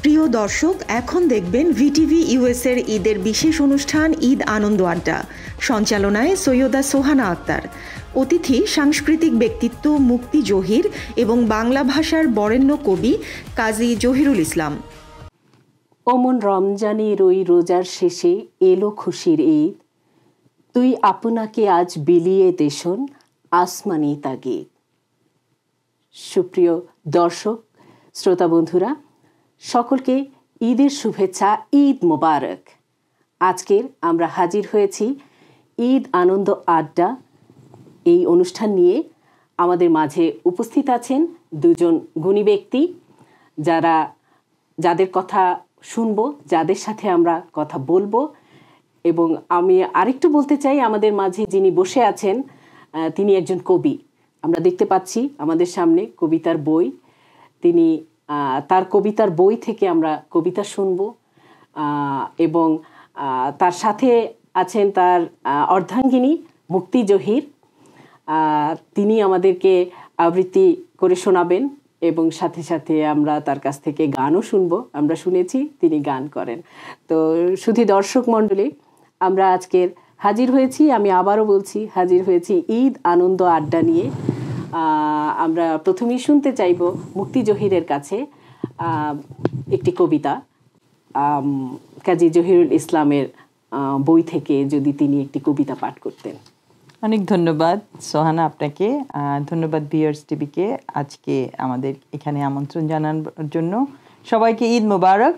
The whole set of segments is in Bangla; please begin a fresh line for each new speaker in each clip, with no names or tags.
প্রিয় দর্শক, এখন দেখবেন ভিটিভি ইউএসের ঈদের বিশেষ অনুষ্ঠান ঈদ আনন্দ আড্ডা। সঞ্চালনায় সৈয়দা সোহানা আক্তার। অতিথি সাংস্কৃতিক ব্যক্তিত্ব মুক্তি জহির এবং বাংলা ভাষার বরেণ্য কবি কাজী জহিরুল ইসলাম।
অমন রমজানের ওই রোজার শেষে এলো খুশির ঈদ, তুই আপনাকে আজ বিলিয়ে দেশন আসমানি তাগিদ। সুপ্রিয় দর্শক শ্রোতা বন্ধুরা, সকলকে ঈদের শুভেচ্ছা, ঈদ মোবারক। আজকের আমরা হাজির হয়েছি ঈদ আনন্দ আড্ডা এই অনুষ্ঠান নিয়ে। আমাদের মাঝে উপস্থিত আছেন দুজন গুণী ব্যক্তি, যাদের কথা শুনবো, যাদের সাথে আমরা কথা বলবো। এবং আমি আরেকটু বলতে চাই, আমাদের মাঝে যিনি বসে আছেন তিনি একজন কবি। আমরা দেখতে পাচ্ছি আমাদের সামনে কবিতার বই। তিনি তার কবিতার বই থেকে আমরা কবিতা শুনবো এবং তার সাথে আছেন তার অর্ধাঙ্গিনী মুক্তি জহির। তিনি আমাদেরকে আবৃত্তি করে শোনাবেন এবং সাথে সাথে আমরা তার কাছ থেকে গানও শুনবো। আমরা শুনেছি তিনি গান করেন। তো শুধু দর্শক মণ্ডলী, আমরা আজকের হাজির হয়েছি, আমি আবারও বলছি, হাজির হয়েছি ঈদ আনন্দ আড্ডা নিয়ে। আমরা প্রথমেই শুনতে চাইব মুক্তি জহিরের কাছে একটি কবিতা, কাজী জহিরুল ইসলামের বই থেকে যদি তিনি একটি কবিতা পাঠ করতেন।
অনেক ধন্যবাদ সোহানা আপনাকে, ধন্যবাদ ভিউয়ার্স টিভিকে আজকে আমাদের এখানে আমন্ত্রণ জানানোর জন্য। সবাইকে ঈদ মোবারক।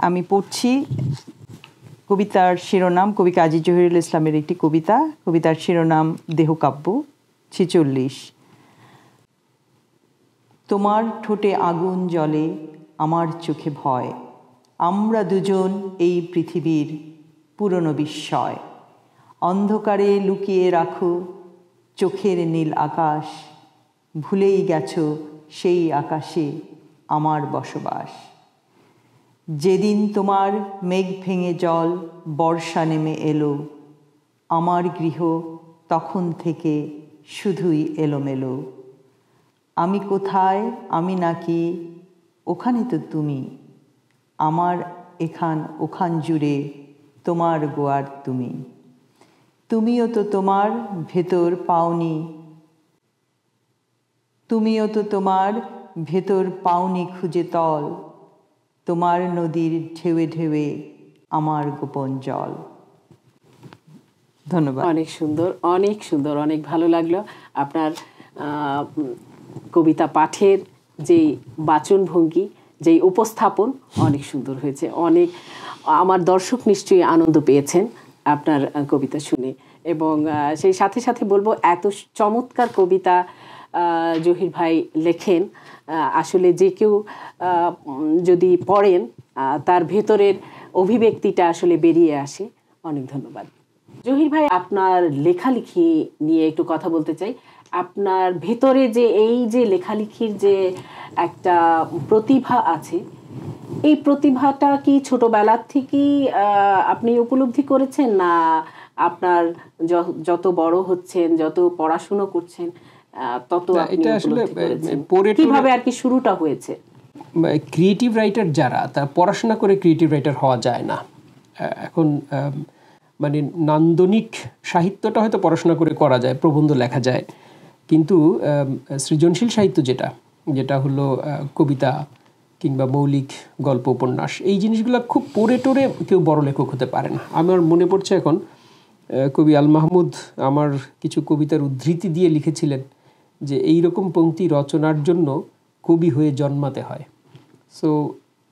আমি পড়ছি কবিতার শিরোনাম, কবি কাজী জহিরুল ইসলামের একটি কবিতা। কবিতার শিরোনাম দেহকাব্য 46। তোমার ঠোঁটে আগুন জ্বলে, আমার চোখে ভয়, আমরা দুজন এই পৃথিবীর পুরনো বিস্ময়। অন্ধকারে লুকিয়ে রাখো চোখের নীল আকাশ, ভুলেই গেছো সেই আকাশে আমার বসবাস। যেদিন তোমার মেঘ ভেঙে জল বর্ষা নেমে এলো, আমার গৃহ তখন থেকে শুধুই এলোমেলো। আমি কোথায়, আমি নাকি ওখানে তো তুমি, আমার এখান ওখান জুড়ে তোমার গোয়ার তুমি। তুমিও তো তোমার ভেতর পাওনি, তুমিও তো তোমার ভেতর পাওনি খুঁজে তল, তোমার নদীর ঢেউয়ে ঢেউয়ে আমার গোপন জল। ধন্যবাদ।
অনেক সুন্দর, অনেক সুন্দর, অনেক ভালো লাগলো। আপনার কবিতা পাঠের যেই বাচনভঙ্গি, যেই উপস্থাপন, অনেক সুন্দর হয়েছে। অনেক আমার দর্শক নিশ্চয়ই আনন্দ পেয়েছেন আপনার কবিতা শুনে। এবং সেই সাথে সাথে বলবো, এত চমৎকার কবিতা জহির ভাই লেখেন, আসলে যে কেউ যদি পড়েন তার ভেতরের অভিব্যক্তিটা আসলে বেরিয়ে আসে। অনেক ধন্যবাদ জহির ভাই। আপনার লেখালেখি নিয়ে একটু কথা বলতে চাই। আপনার ভেতরে যে এই যে লেখালেখির যে একটা প্রতিভা আছে, এই প্রতিভাটা কি ছোটবেলার থেকেই আপনি উপলব্ধি করেছেন, না আপনার যত বড় হচ্ছেন, যত পড়াশুনো করছেন তত
এটা আসলে
কিভাবে আর কি শুরুটা হয়েছে?
ক্রিয়েটিভ রাইটার যারা, তারা পড়াশোনা করে ক্রিয়েটিভ রাইটার হওয়া যায় না। এখন মানে নান্দনিক সাহিত্যটা হয়তো পড়াশোনা করে করা যায়, প্রবন্ধ লেখা যায়, কিন্তু সৃজনশীল সাহিত্য যেটা হলো কবিতা কিংবা মৌলিক গল্প উপন্যাস, এই জিনিসগুলো খুব পড়ে টোরে কেউ বড় লেখক হতে পারে না। আমার মনে পড়ছে এখন কবি আল মাহমুদ আমার কিছু কবিতার উদ্ধৃতি দিয়ে লিখেছিলেন যে এই রকম পংক্তি রচনার জন্য কবি হয়ে জন্মাতে হয়। সো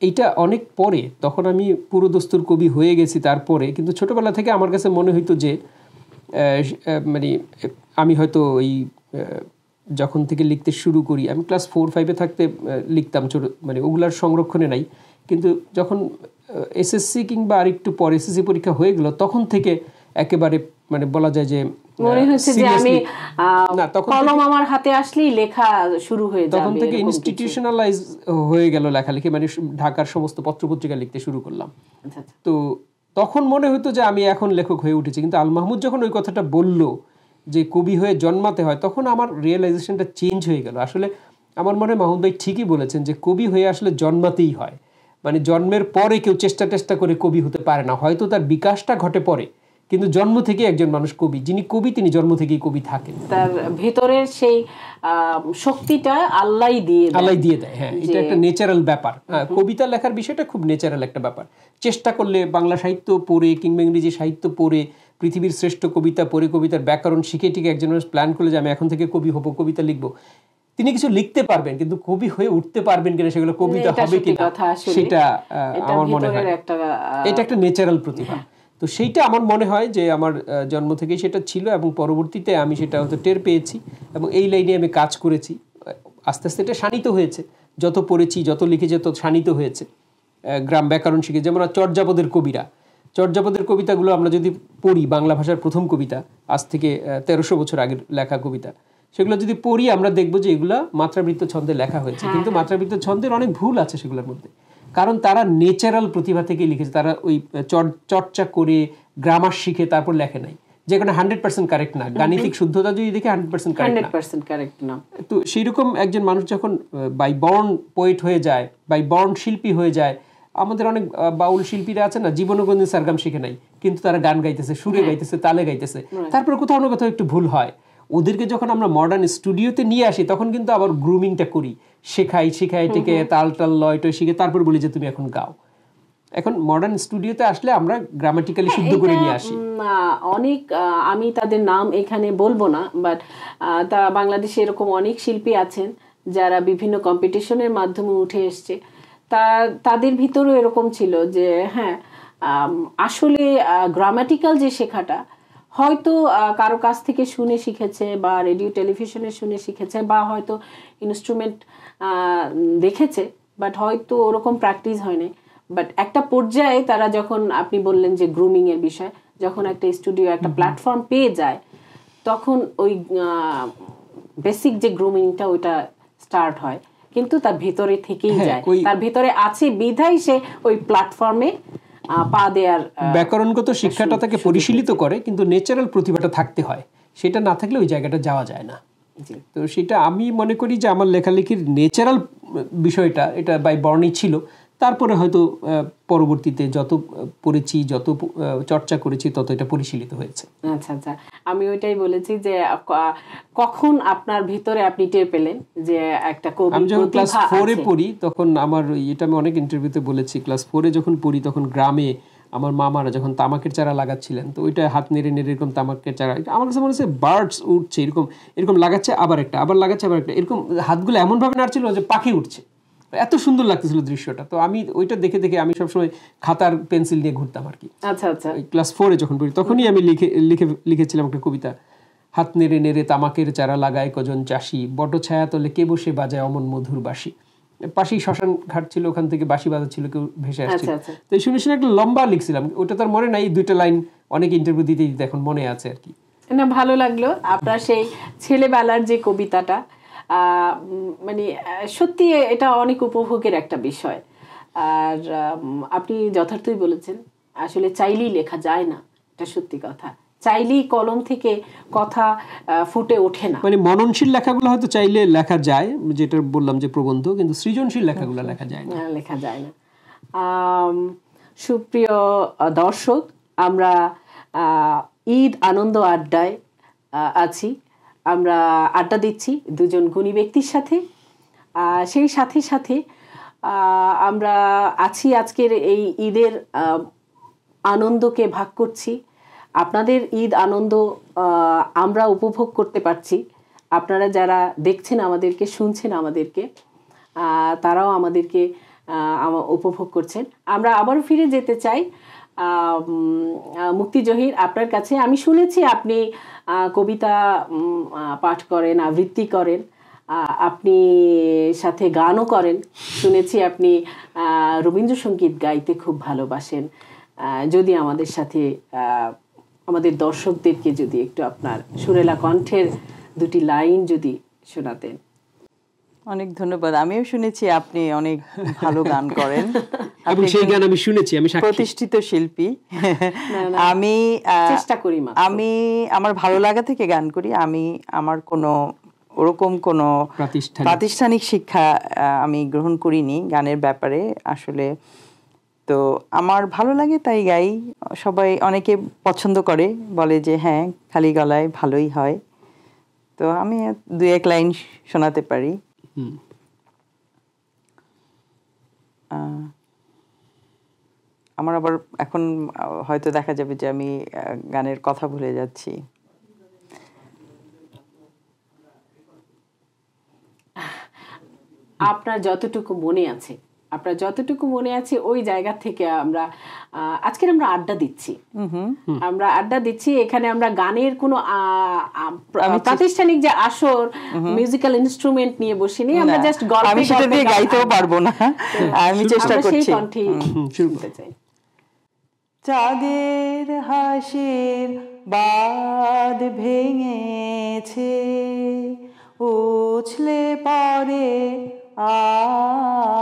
এইটা অনেক পরে, তখন আমি পুরোদস্তুর কবি হয়ে গেছি তারপরে, কিন্তু ছোটোবেলা থেকে আমার কাছে মনে হইতো যে মানে আমি হয়তো ওই যখন থেকে লিখতে শুরু করি, আমি ক্লাস 4-5 থাকতে লিখতাম, মানে ওগুলার সংরক্ষণে নাই, কিন্তু যখন এসএসসি কিংবা আরেকটু পর এসএসসি পরীক্ষা হয়ে গেল, তখন থেকে একেবারে মানে বলা যায় যে
মনে হচ্ছে যে আমি কলম আমার হাতে আসলেই লেখা শুরু হয়ে যাবে।
তখন থেকে ইনস্টিটিউশনালাইজ হয়ে গেল লেখালেখি, মানে ঢাকার সমস্ত পত্রপত্রিকা লিখতে শুরু করলাম। তো তখন মনে হতো যে আমি এখন লেখক হয়ে উঠেছি, কিন্তু আল মাহমুদ যখন ওই কথাটা বলল যে কবি হয়ে জন্মাতে হয়, তখন আমার রিয়েলাইজেশনটা চেঞ্জ হয়ে গেল। আসলে আমার মনে হয় মাহমুদ ভাই ঠিকই বলেছেন যে কবি হয়ে আসলে জন্মাতেই হয়। মানে জন্মের পরে কেউ চেষ্টা করে কবি হতে পারে না, হয়তো তার বিকাশটা ঘটে পরে, কিন্তু জন্ম থেকে একজন মানুষ কবি, যিনি কবি তিনি জন্ম থেকেই কবি থাকেন,
তার ভেতরের সেই শক্তিটা আল্লাহই দিয়ে দেয়।
হ্যাঁ, এটা একটা ন্যাচারাল ব্যাপার। কবিতা লেখার বিষয়টা খুব ন্যাচারাল একটা ব্যাপার। চেষ্টা করলে বাংলা সাহিত্য পড়ে কিংবা ইংরেজি সাহিত্য পড়ে, পৃথিবীর শ্রেষ্ঠ কবিতা পড়ে, কবিতার ব্যাকরণ শিখে টিকে একজন মানুষ প্ল্যান করলে যে আমি এখন থেকে কবি হব, কবিতা লিখবো, তিনি কিছু লিখতে পারবেন, কিন্তু কবি হয়ে উঠতে পারবেন কিনা, সেগুলো কবিতা হবে কিনা, সেটা আমার মনে হয় এটা একটা ন্যাচারাল প্রতিভা। তো সেইটা আমার মনে হয় যে আমার জন্ম থেকেই সেটা ছিল, এবং পরবর্তীতে আমি সেটা হয়তো টের পেয়েছি এবং এই লাইনে আমি কাজ করেছি। আস্তে আস্তে এটা শানিত হয়েছে, যত পড়েছি যত লিখেছি তত শানিত হয়েছে। গ্রাম ব্যাকরণ শিখে, যেমন চর্যাপদের কবিরা, চর্যাপদের কবিতাগুলো আমরা যদি পড়ি, বাংলা ভাষার প্রথম কবিতা, আজ থেকে 1300 বছর আগের লেখা কবিতা, সেগুলো যদি পড়ি আমরা দেখবো যে এগুলা মাত্রাবৃত্ত ছন্দে লেখা হয়েছে, কিন্তু মাত্রাবৃত্ত ছন্দের অনেক ভুল আছে সেগুলোর মধ্যে, কারণ তারা ন্যাচারাল প্রতিভা থেকে লিখেছে, তারা ওই চর্চা করে গ্রামার শিখে তারপর লেখে নাই, যেখানে 100% কারেক্ট না। গাণিতিক শুদ্ধতা যদি দেখে 100% কারেক্ট না। তো সেইরকম একজন মানুষ যখন বাই বর্ন পোয়েট হয়ে যায়, বাই বর্ন শিল্পী হয়ে যায়, আমাদের অনেক বাউল শিল্পীরা আছে না, জীবনে কোনদিন সারগাম শিখে নাই, কিন্তু তারা গান গাইতেছে, সুরে গাইতেছে, তালে গাইতেছে, তারপরে কোথাও না কোথাও একটু ভুল হয়। ওদেরকে যখন আমরা মডার্ন স্টুডিওতে নিয়ে আসি, তখন কিন্তু আবার গ্রুমিংটা করি, শেখাই এটাকে তাল লয়টা শিখে তারপর বলি যে তুমি এখন গাও। এখন মডার্ন স্টুডিওতে আসলে আমরা গ্রামাটিক্যালি শুদ্ধ করে নিয়ে আসি।
অনেক আমি তাদের নাম এখানে বলবো না, বাট তা বাংলাদেশে এরকম অনেক শিল্পী আছেন যারা বিভিন্ন কম্পিটিশনের মাধ্যমে উঠে এসছে। তাদের ভিতরেও এরকম ছিল যে হ্যাঁ, আসলে গ্রামাটিক্যাল যে শেখাটা হয়তো কারো কাছ থেকে শুনে শিখেছে, বা রেডিও টেলিভিশনে শুনে শিখেছে, বা হয়তো ইনস্ট্রুমেন্ট দেখেছে, বাট হয়তো ওরকম প্র্যাকটিস হয়নি। বাট একটা পর্যায়ে তারা যখন, আপনি বললেন যে গ্রুমিং এর বিষয়, যখন একটা স্টুডিও একটা প্ল্যাটফর্ম পেয়ে যায়, তখন ওই বেসিক যে গ্রুমিংটা ওইটা স্টার্ট হয়, কিন্তু তার ভেতরে থেকেই যায়, তার ভেতরে আছে বিধায় সে ওই প্ল্যাটফর্মে পা দেওয়ার
ব্যাকরণগত শিক্ষাটা তাকে পরিশীলিত করে, কিন্তু ন্যাচারাল প্রতিভাটা থাকতে হয়, সেটা না থাকলে ওই জায়গাটা যাওয়া যায় না। তো সেটা আমি মনে করি যে আমার লেখালেখির ন্যাচারাল বিষয়টা এটা বাই বর্ণই ছিল, তারপরে হয়তো পরবর্তীতে যত পড়েছি, যত চর্চা করেছি, তত এটা পরিশীলিত হয়েছে।
আচ্ছা আচ্ছা, আমি ওইটাই বলেছি যে কখন আপনার ভিতরে আপনি টের পেলেন যে একটা কবি।
আমি যখন ক্লাস 4 এ পড়ি, তখন আমার এটা আমি অনেক ইন্টারভিউতে বলেছি, ক্লাস 4 এ যখন পড়ি তখন গ্রামে আমার মামারা যখন তামাকের চারা লাগাচ্ছিলেন, তো ওইটা হাত নেড়ে এরকম তামাকের চারা, আমার কাছে মনে হচ্ছে বার্ডস উঠছে, এরকম লাগাচ্ছে, আবার লাগাচ্ছে, আবার একটা, এরকম হাতগুলো এমনভাবে নাড়ছিল যে পাখি উঠছে, এত সুন্দর লাগতেছিল দৃশ্যটা। তো আমি ওইটা দেখে আমি সবসময় খাতার পেন্সিল নিয়ে ঘুরতাম আর কি।
আচ্ছা আচ্ছা,
ক্লাস 4 এ যখন পড়ি তখনই আমি লিখেছিলাম একটা কবিতা, হাত নেড়ে তামাকের চারা লাগায় কজন চাষি, বট ছায়া তলে কে বসে বাজায় অমন মধুর বাঁশি। পাশেই শ্মশান ঘাট ছিল, ওখান থেকে বাঁশি বাজাচ্ছিল, কেউ ভেসে আসছিল। তো এই শুনে একটা লম্বা লিখছিলাম, ওটা তার মনে নাই, 2টা লাইন অনেক ইন্টারভিউ দিতে এখন মনে আছে আর কি।
না, ভালো লাগলো আপনার সেই ছেলেবেলার যে কবিতাটা, মানে সত্যি এটা অনেক উপভোগের একটা বিষয়। আর আপনি যথার্থই বলেছেন, আসলে চাইলেই লেখা যায় না, এটা সত্যি কথা। চাইলেই কলম থেকে কথা ফুটে ওঠে না।
মানে মননশীল লেখাগুলো হয়তো চাইলে লেখা যায়, যেটা বললাম যে প্রবন্ধ, কিন্তু সৃজনশীল লেখাগুলো লেখা যায় না।
লেখা যায় না। সুপ্রিয় দর্শক, আমরা ঈদ আনন্দ আড্ডায় আছি, আমরা আড্ডা দিচ্ছি দুজন গুণী ব্যক্তির সাথে। সেই সাথে সাথে আমরা আছি আজকের এই ঈদের আনন্দকে ভাগ করছি। আপনাদের ঈদ আনন্দ আমরা উপভোগ করতে পারছি, আপনারা যারা দেখছেন আমাদেরকে, শুনছেন আমাদেরকে, তারাও আমাদেরকে উপভোগ করছেন। আমরা আবারও ফিরে যেতে চাই মুক্তি জহির আপনার কাছে। আমি শুনেছি আপনি কবিতা পাঠ করেন, আবৃত্তি করেন, আপনি সাথে গানও করেন। শুনেছি আপনি রবীন্দ্রসঙ্গীত গাইতে খুব ভালোবাসেন। যদি আমাদের সাথে আমাদের দর্শকদেরকে যদি একটু আপনার সুরেলা কণ্ঠের 2টি লাইন যদি শোনাতেন।
অনেক ধন্যবাদ। আমিও শুনেছি আপনি অনেক ভালো গান করেন,
এবং সেই গান আমি শুনেছি, আমি
প্রতিষ্ঠিত শিল্পী। আমি
চেষ্টা করি,
আমি আমার ভালো লাগা থেকে গান করি। আমি আমার কোনো ওরকম কোনো প্রাতিষ্ঠানিক শিক্ষা আমি গ্রহণ করিনি গানের ব্যাপারে আসলে। তো আমার ভালো লাগে তাই গাই, সবাই অনেকে পছন্দ করে, বলে যে হ্যাঁ খালি গলায় ভালোই হয়। তো আমি 2-1 লাইন শোনাতে পারি। আমার আবার এখন হয়তো দেখা যাবে যে আমি গানের কথা ভুলে যাচ্ছি।
আপনার যতটুকু মনে আছে ওই জায়গা থেকে আমরা আজকের আমরা আড্ডা দিচ্ছি। এখানে আমরা গানের কোনো প্রাতিষ্ঠানিক যে আসর মিউজিক্যাল ইনস্ট্রুমেন্ট নিয়ে বসিনি, আমরা জাস্ট গল্প।
আমি সেটা দিয়ে গাইতেও পারবো না, আমি চেষ্টা করছি।
সেই কণ্ঠে শুনতে চাই।
চাঁদের হাসির বাঁধ ভেঙেছে, উছলে পড়ে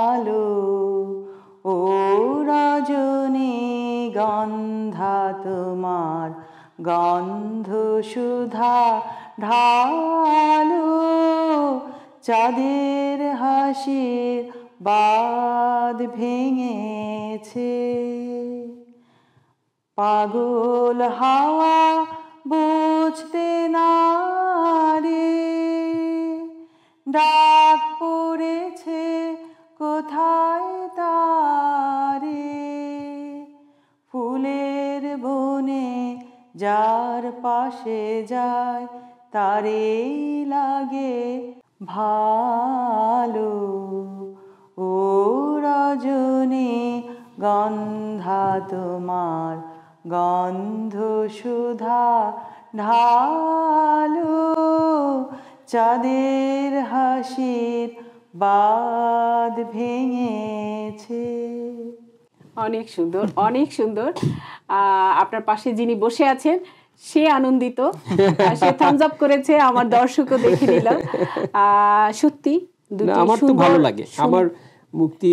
আলো, ও রজনী গন্ধা তোমার গন্ধ সুধা ঢালো, চাঁদের হাসির বাঁধ ভেঙেছে, পাগল হাওয়া বুঝতে না রে, ডাক পড়েছে কোথায় তারে, ফুলের বনে যার পাশে যায় তারে লাগে ভালো, ও রজনী গন্ধা তোমার গন্ধ সুধা ঢালো, চাঁদের হাসির বাঁধ ভেঙেছে।
অনেক সুন্দর, অনেক সুন্দর। আপনার পাশে যিনি বসে আছেন সে আনন্দিত, সে থামস আপ করেছে, আমার দর্শকও দেখে নিল। সত্যি
আমার তো ভালো লাগে, আমার মুক্তি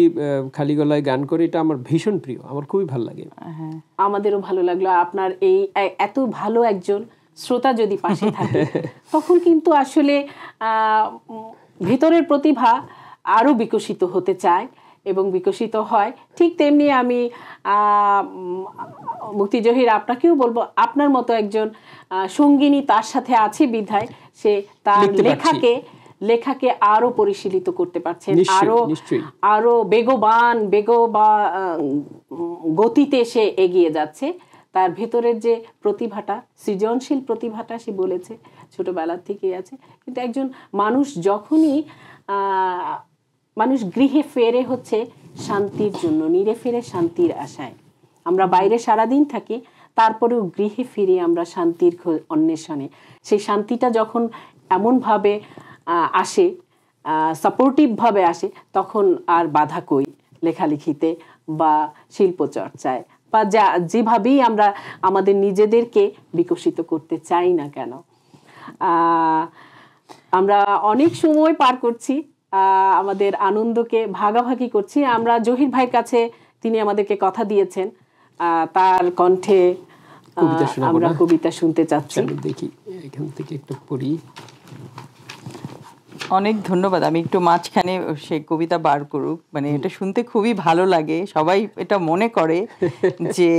খালি গলায় গান করে এটা আমার ভীষণ প্রিয়, আমার খুবই ভালো লাগে।
আমাদেরও ভালো লাগলো। আপনার এই এত ভালো একজন শ্রোতা যদি পাশে থাকে তখন কিন্তু আসলে ভেতরের প্রতিভা আরো বিকশিত হতে চায় এবং বিকশিত হয়। ঠিক তেমনি আমি মুক্তি জহির আপনাকেও বলবো, আপনার মতো একজন সঙ্গিনী তার সাথে আছে বিধায় সে তার লেখাকে আরো পরিশীলিত করতে পারছেন, আরো বেগবান গতিতে সে এগিয়ে যাচ্ছে। তার ভেতরের যে প্রতিভাটা, সৃজনশীল প্রতিভাটা, সে বলেছে ছোটবেলার থেকেই আছে। কিন্তু একজন মানুষ যখনই মানুষ গৃহে ফেরে হচ্ছে শান্তির জন্য, নীড়ে ফেরে শান্তির আশায়। আমরা বাইরে সারাদিন থাকি, তারপরেও গৃহে ফিরে আমরা শান্তির অন্বেষণে। সেই শান্তিটা যখন এমনভাবে আসে, সাপোর্টিভভাবে আসে, তখন আর বাধা কই লেখালেখিতে বা শিল্পচর্চায় বা যেভাবেই আমরা আমাদের নিজেদেরকে বিকশিত করতে চাই না কেন। আমরা অনেক সময় পার করছি, আমাদের আনন্দকে ভাগাভাগি করছি। আমরা জহির ভাইয়ের কাছে, তিনি আমাদেরকে কথা দিয়েছেন, তার কণ্ঠে আমরা কবিতা শুনতে চাচ্ছি।
দেখি এখান থেকে একটু পড়ি।
অনেক ধন্যবাদ। আমি একটু মাঝখানে সে কবিতা বার করুক, মানে এটা শুনতে খুবই ভালো লাগে। সবাই এটা মনে করে যে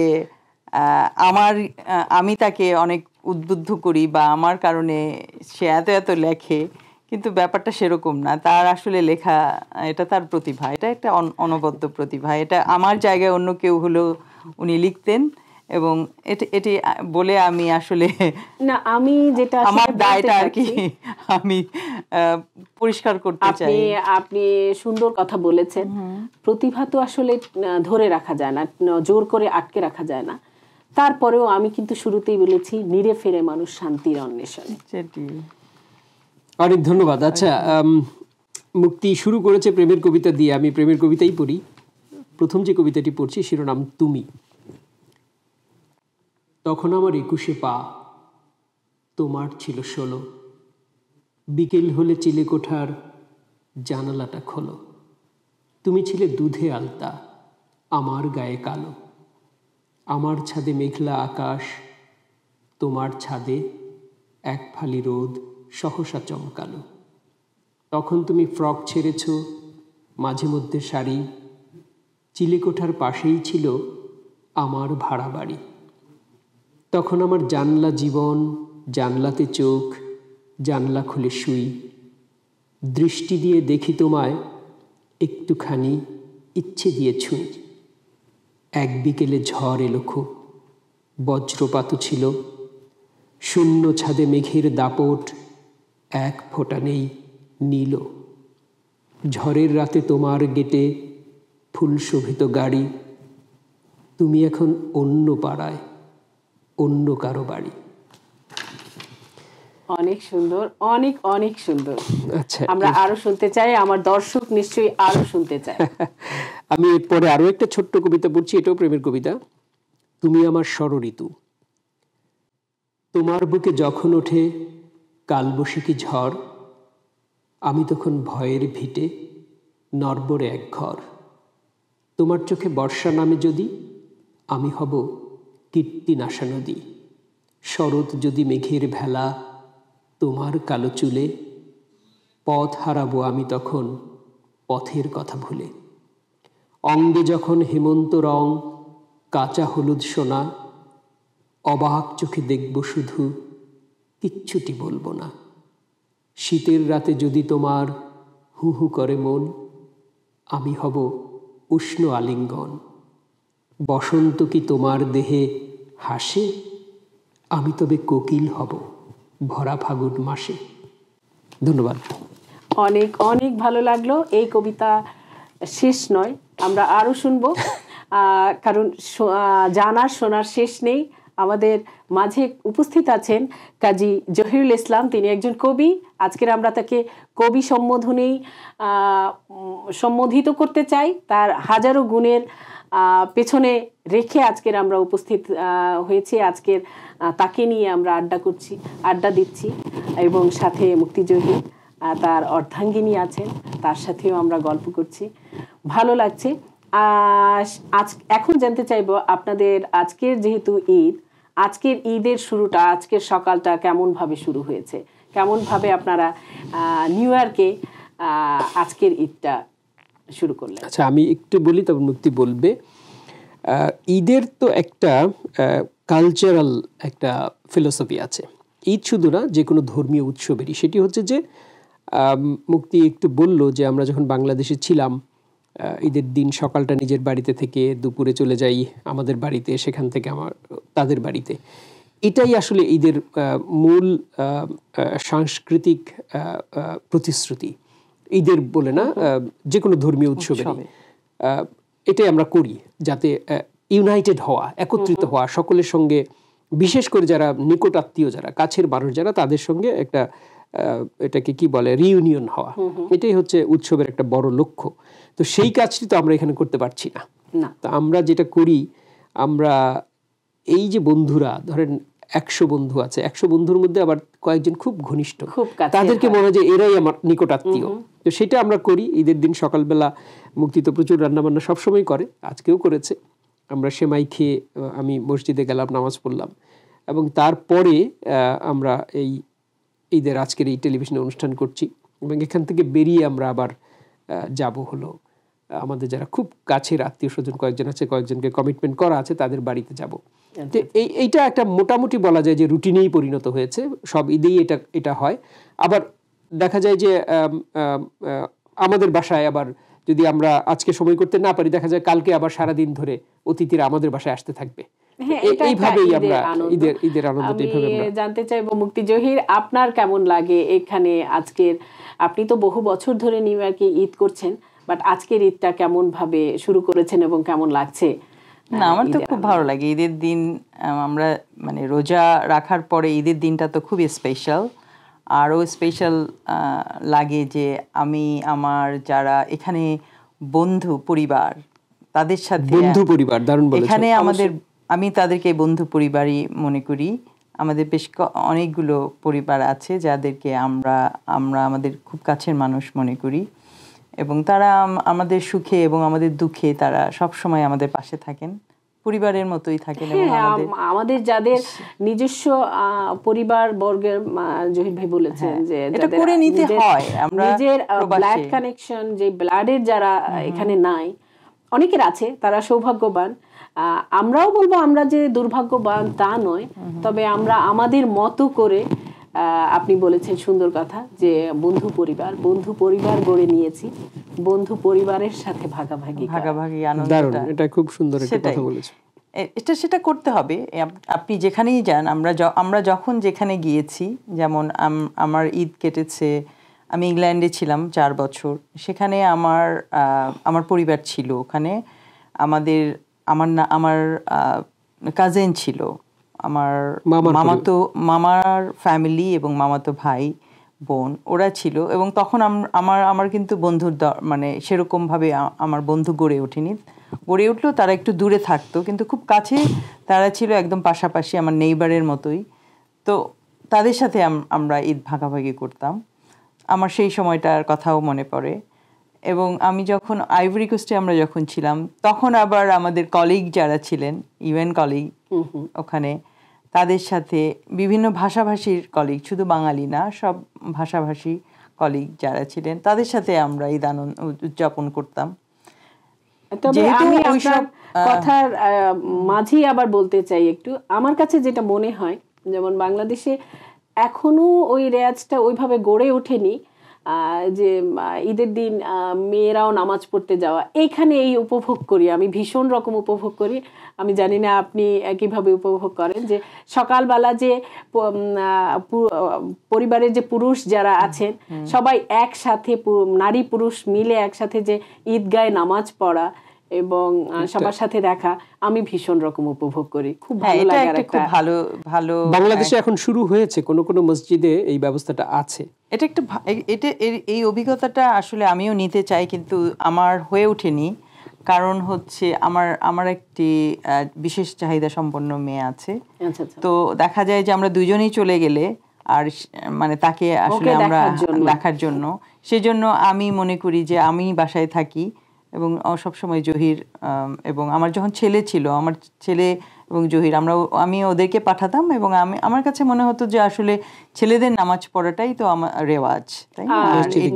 আমি তাকে অনেক উদ্বুদ্ধ করি বা আমার কারণে সে এত লেখে, কিন্তু ব্যাপারটা সেরকম না। তার আসলে লেখা, এটা তার প্রতিভা, এটা একটা অনবদ্য প্রতিভা। এটা আমার জায়গায় অন্য কেউ হলেও উনি লিখতেন, এবং এটি বলে আমি আসলে
না, আমি যেটা
আমার দায়টা আর কি আমি পরিষ্কার করতে চাই।
আপনি সুন্দর কথা বলেছেন। প্রতিভা তো আসলে ধরে রাখা যায় না, জোর করে আটকে রাখা যায় না। তারপরেও আমি কিন্তু শুরুতেই বলেছি, নীড়ে ফেরে মানুষ শান্তির অন্বেষণে।
অনেক ধন্যবাদ। আচ্ছা, মুক্তি শুরু করেছে প্রেমের কবিতা দিয়ে, আমি প্রেমের কবিতাই পড়ি। প্রথম যে কবিতাটি পড়ছি শিরোনাম তুমি। তখন আমার 21 পা, তোমার ছিল 16। বিকেল হলে চিলেকোঠার জানালাটা খোলো। তুমি ছিলে দুধে আলতা, আমার গায়ে কালো। আমার ছাদে মেঘলা আকাশ, তোমার ছাদে এক ফালি রোদ সহসা চমকালো। তখন তুমি ফ্রক ছেড়েছ, মাঝে মধ্যে শাড়ি। চিলেকোঠার পাশেই ছিল আমার ভাড়া বাড়ি। তখন আমার জানলা জীবন, জানলাতে চোখ, জানলা খুলে শুই। দৃষ্টি দিয়ে দেখি তোমায়, একটুখানি ইচ্ছে দিয়ে ছুঁই। এক বিকেলে ঝড় এলো খুব, বজ্রপাতও ছিল। শূন্য ছাদে মেঘের দাপট, এক ফোঁটা নেই নীল। ঝড়ের রাতে তোমার গেটে ফুল শোভিত গাড়ি। তুমি এখন অন্য পাড়ায়, অন্য কারো বাড়ি।
অনেক সুন্দর, অনেক অনেক সুন্দর।
আচ্ছা,
আমরা আরো শুনতে চাই, আমার দর্শক নিশ্চয়ই আরো শুনতে চায়।
আমি এরপরে আরো একটা ছোট্ট কবিতা পড়ছি, এটাও প্রেমের কবিতা। তুমি আমার ষড়ঋতু। তোমার বুকে যখন ওঠে কালবৈশাখী ঝড়, আমি তখন ভয়ের ভিটে নড়বড়ে এক ঘর। তোমার চোখে বর্ষা নামে যদি, আমি হব কীর্তিনাশা নদী। শরৎ যদি মেঘের ভেলা, তোমার কালো চুলে পথ হারাবো আমি তখন পথের কথা ভুলে। অঙ্গে যখন হেমন্ত রং, কাঁচা হলুদ সোনা, অবাক চোখে দেখব শুধু, কিচ্ছুটি বলবো না। শীতের রাতে যদি তোমার হু হু করে মন, আমি হব উষ্ণ আলিঙ্গন। বসন্ত কি তোমার দেহে হাসে, আমি তবে কোকিল হব ভরা ফাগুন মাসে। ধন্যবাদ।
অনেক অনেক ভালো লাগলো। এই কবিতা শেষ নয়, আমরা আরো শুনবো, কারণ জানার শোনার শেষ নেই। আমাদের মাঝে উপস্থিত আছেন কাজী জহিরুল ইসলাম, তিনি একজন কবি। আজকের আমরা তাকে কবি সম্বোধিত করতে চাই। তার হাজারো গুণের পেছনে রেখে আজকের আমরা উপস্থিত হয়েছি। আজকের তাকে নিয়ে আমরা আড্ডা দিচ্ছি, এবং সাথে মুক্তিযোদ্ধী তার অর্ধাঙ্গিনী আছেন, তার সাথেও আমরা গল্প করছি। ভালো লাগছে। এখন জানতে চাইবো আপনাদের আজকের যেহেতু ঈদ, আজকের ঈদের শুরুটা, আজকের সকালটা কেমন ভাবে শুরু হয়েছে, কেমন ভাবে আপনারা নিউ ইয়র্কে আজকের ঈদটা শুরু করলেন?
আচ্ছা, আমি একটু বলি, তারপর মুক্তি বলবে। ঈদের তো একটা কালচারাল একটা ফিলোসফি আছে। ঈদ শুধু না, যে কোনো ধর্মীয় উৎসবেরই। সেটি হচ্ছে যে মুক্তি একটু বলল যে আমরা যখন বাংলাদেশে ছিলাম, ঈদের দিন সকালটা নিজের বাড়িতে থেকে দুপুরে চলে যাই আমাদের বাড়িতে, সেখান থেকে তাদের বাড়িতে। এটাই আসলে ঈদের মূল সাংস্কৃতিক প্রতিশ্রুতি। ঈদের বলে না, যে কোনো ধর্মীয় উৎসবে এটাই আমরা করি, যাতে ইউনাইটেড হওয়া, একত্রিত হওয়া, সকলের সঙ্গে, বিশেষ করে যারা নিকট আত্মীয়, যারা কাছের মানুষ যারা, তাদের সঙ্গে একটা এটাকে কি বলে, রিইউনিয়ন হওয়া। এটাই হচ্ছে উৎসবের একটা বড় লক্ষ্য। তো সেই কাজটি তো আমরা এখানে করতে পারছি না। তো আমরা যেটা করি, আমরা এই যে বন্ধুরা, ধরেন 100 বন্ধু আছে, 100 বন্ধুর মধ্যে আবার কয়েকজন খুব ঘনিষ্ঠ, তাদেরকে মনে হয় যে এরাই আমার নিকট আত্মীয়। তো সেটা আমরা করি ঈদের দিন সকালবেলা। মুক্তি তো প্রচুর রান্নাবান্না সবসময় করে, আজকেও করেছে। আমরা সেমাই খেয়ে আমি মসজিদে গেলাম, নামাজ পড়লাম, এবং তারপরে আমরা এই ঈদের আজকের এই টেলিভিশনে অনুষ্ঠান করছি। এবং এখান থেকে বেরিয়ে আমরা আবার যাব হলো আমাদের যারা খুব কাছের আত্মীয় স্বজন কয়েকজন আছে, কয়েকজনকে কমিটমেন্ট করা আছে, তাদের বাড়িতে যাব। তো এইটা একটা মোটামুটি বলা যায় যে রুটিনেই পরিণত হয়েছে। সব ঈদেই এটা হয়। আবার দেখা যায় যে আমাদের বাসায় আবার যদি আমরা আজকে সময় করতে না পারি, দেখা যায় কালকে আবার সারাদিন ধরে অতিথিরা আমাদের বাসায় আসতে থাকবে। এইভাবেই আমরা ঈদের আনন্দটা এইভাবে আমরা
জানতে চাইবো। মুক্তি জহির, আপনার কেমন লাগে এখানে আজকের? আপনি তো বহু বছর ধরে নিউ ইয়র্কে ঈদ করছেন, বাট আজকের ঈদটা কেমন ভাবে শুরু করেছেন এবং কেমন লাগছে?
না, আমার তো খুব ভালো লাগে ঈদের দিন। আমরা মানে রোজা রাখার পরে ঈদের দিনটা তো খুবই স্পেশাল। আরও স্পেশাল লাগে যে আমি আমার যারা এখানে বন্ধু পরিবার, তাদের সাথে এখানে আমি তাদেরকে বন্ধু পরিবারই মনে করি। আমাদের বেশ অনেকগুলো পরিবার আছে যাদেরকে আমরা আমাদের খুব কাছের মানুষ মনে করি, এবং তারা আমাদের সুখে এবং আমাদের দুঃখে তারা সব সময় আমাদের পাশে থাকেন। পরিবারের মতোই থাকেন এবং
আমাদের যাদের নিজস্ব পরিবার বর্গের, জহির ভাই বলেছেন যে
এটা করে নিতে হয়, আমরা
নিজের ব্লাড কানেকশন, যে ব্লাডের যারা এখানে নাই, অনেকের আছে, তারা সৌভাগ্যবান। আমরাও বলবো আমরা যে দুর্ভাগ্যবান তা নয়, তবে আমরা আমাদের মতো করে, আপনি বলেছেন সুন্দর কথা যে বন্ধু পরিবার গড়ে নিয়েছি, বন্ধু পরিবারের সাথে ভাগাভাগি
আনন্দটা,
এটা খুব সুন্দর একটা কথা বলেছেন।
সেটা করতে হবে। আপনি যেখানেই যান, আমরা যখন যেখানে গিয়েছি, যেমন আমার ঈদ কেটেছে, আমি ইংল্যান্ডে ছিলাম 4 বছর, সেখানে আমার পরিবার ছিল ওখানে, আমার কাজিন ছিল, আমার মামার ফ্যামিলি এবং মামাতো ভাই বোন ওরা ছিল, এবং তখন আমার কিন্তু বন্ধুর মানে সেরকম ভাবে আমার বন্ধু গড়ে উঠলেও তারা একটু দূরে থাকতো, কিন্তু খুব কাছে তারা ছিল, একদম পাশাপাশি আমার নেইবারের মতোই। তো তাদের সাথে আমরা ঈদ ভাগাভাগি করতাম। আমার সেই সময়টার কথাও মনে পড়ে। এবং আমি যখন আইভরি কোস্টে আমরা যখন ছিলাম, তখন আবার আমাদের কলিগ যারা ছিলেন, ইভেন্ট কলিগ ওখানে, তাদের সাথে বিভিন্ন ভাষাভাষীর কলিগ, শুধু বাঙালি না, সব ভাষাভাষী কলিগ যারা ছিলেন, তাদের সাথে আমরা ঈদ উদযাপন করতাম।
তবে আমি আপনার কথার মাঝেই আবার বলতে চাই একটু, আমার কাছে যেটা মনে হয়, যেমন বাংলাদেশে এখনো ওই রেওয়াজটা ওইভাবে গড়ে ওঠেনি যে ঈদের দিন মেয়েরাও নামাজ পড়তে যাওয়া। এইখানে এই উপভোগ করি, আমি ভীষণ রকম উপভোগ করি। আমি জানি না আপনি কিভাবে উপভোগ করেন, যে সকালবেলা যে পরিবারের যে পুরুষ যারা আছেন সবাই একসাথে, নারী পুরুষ মিলে একসাথে যে ঈদগাহে নামাজ পড়া এবং সবার সাথে দেখা, আমি ভীষণ রকম উপভোগ করি, খুব ভালো লাগে।
খুব ভালো
বাংলাদেশে এখন শুরু হয়েছে, কোন মসজিদে এই ব্যবস্থাটা আছে।
এই অভিজ্ঞতাটা আসলে আমিও নিতে চাই, কিন্তু আমার হয়ে ওঠেনি। কারণ হচ্ছে আমার একটি বিশেষ চাহিদা সম্পন্ন মেয়ে আছে। তো দেখা যায় যে আমরা দুজনেই চলে গেলে, আর মানে তাকে আসলে আমরা দেখার জন্য, সেজন্য আমি মনে করি যে আমি বাসায় থাকি, এবং সবসময় জহির এবং আমার যখন ছেলে ছিল, আমার ছেলে এবং জহির, আমি ওদেরকে পাঠাতাম, এবং আমার কাছে মনে হতো যে আসলে ছেলেদের নামাজ পড়াটাই তো আমার রেওয়াজ, তাই না?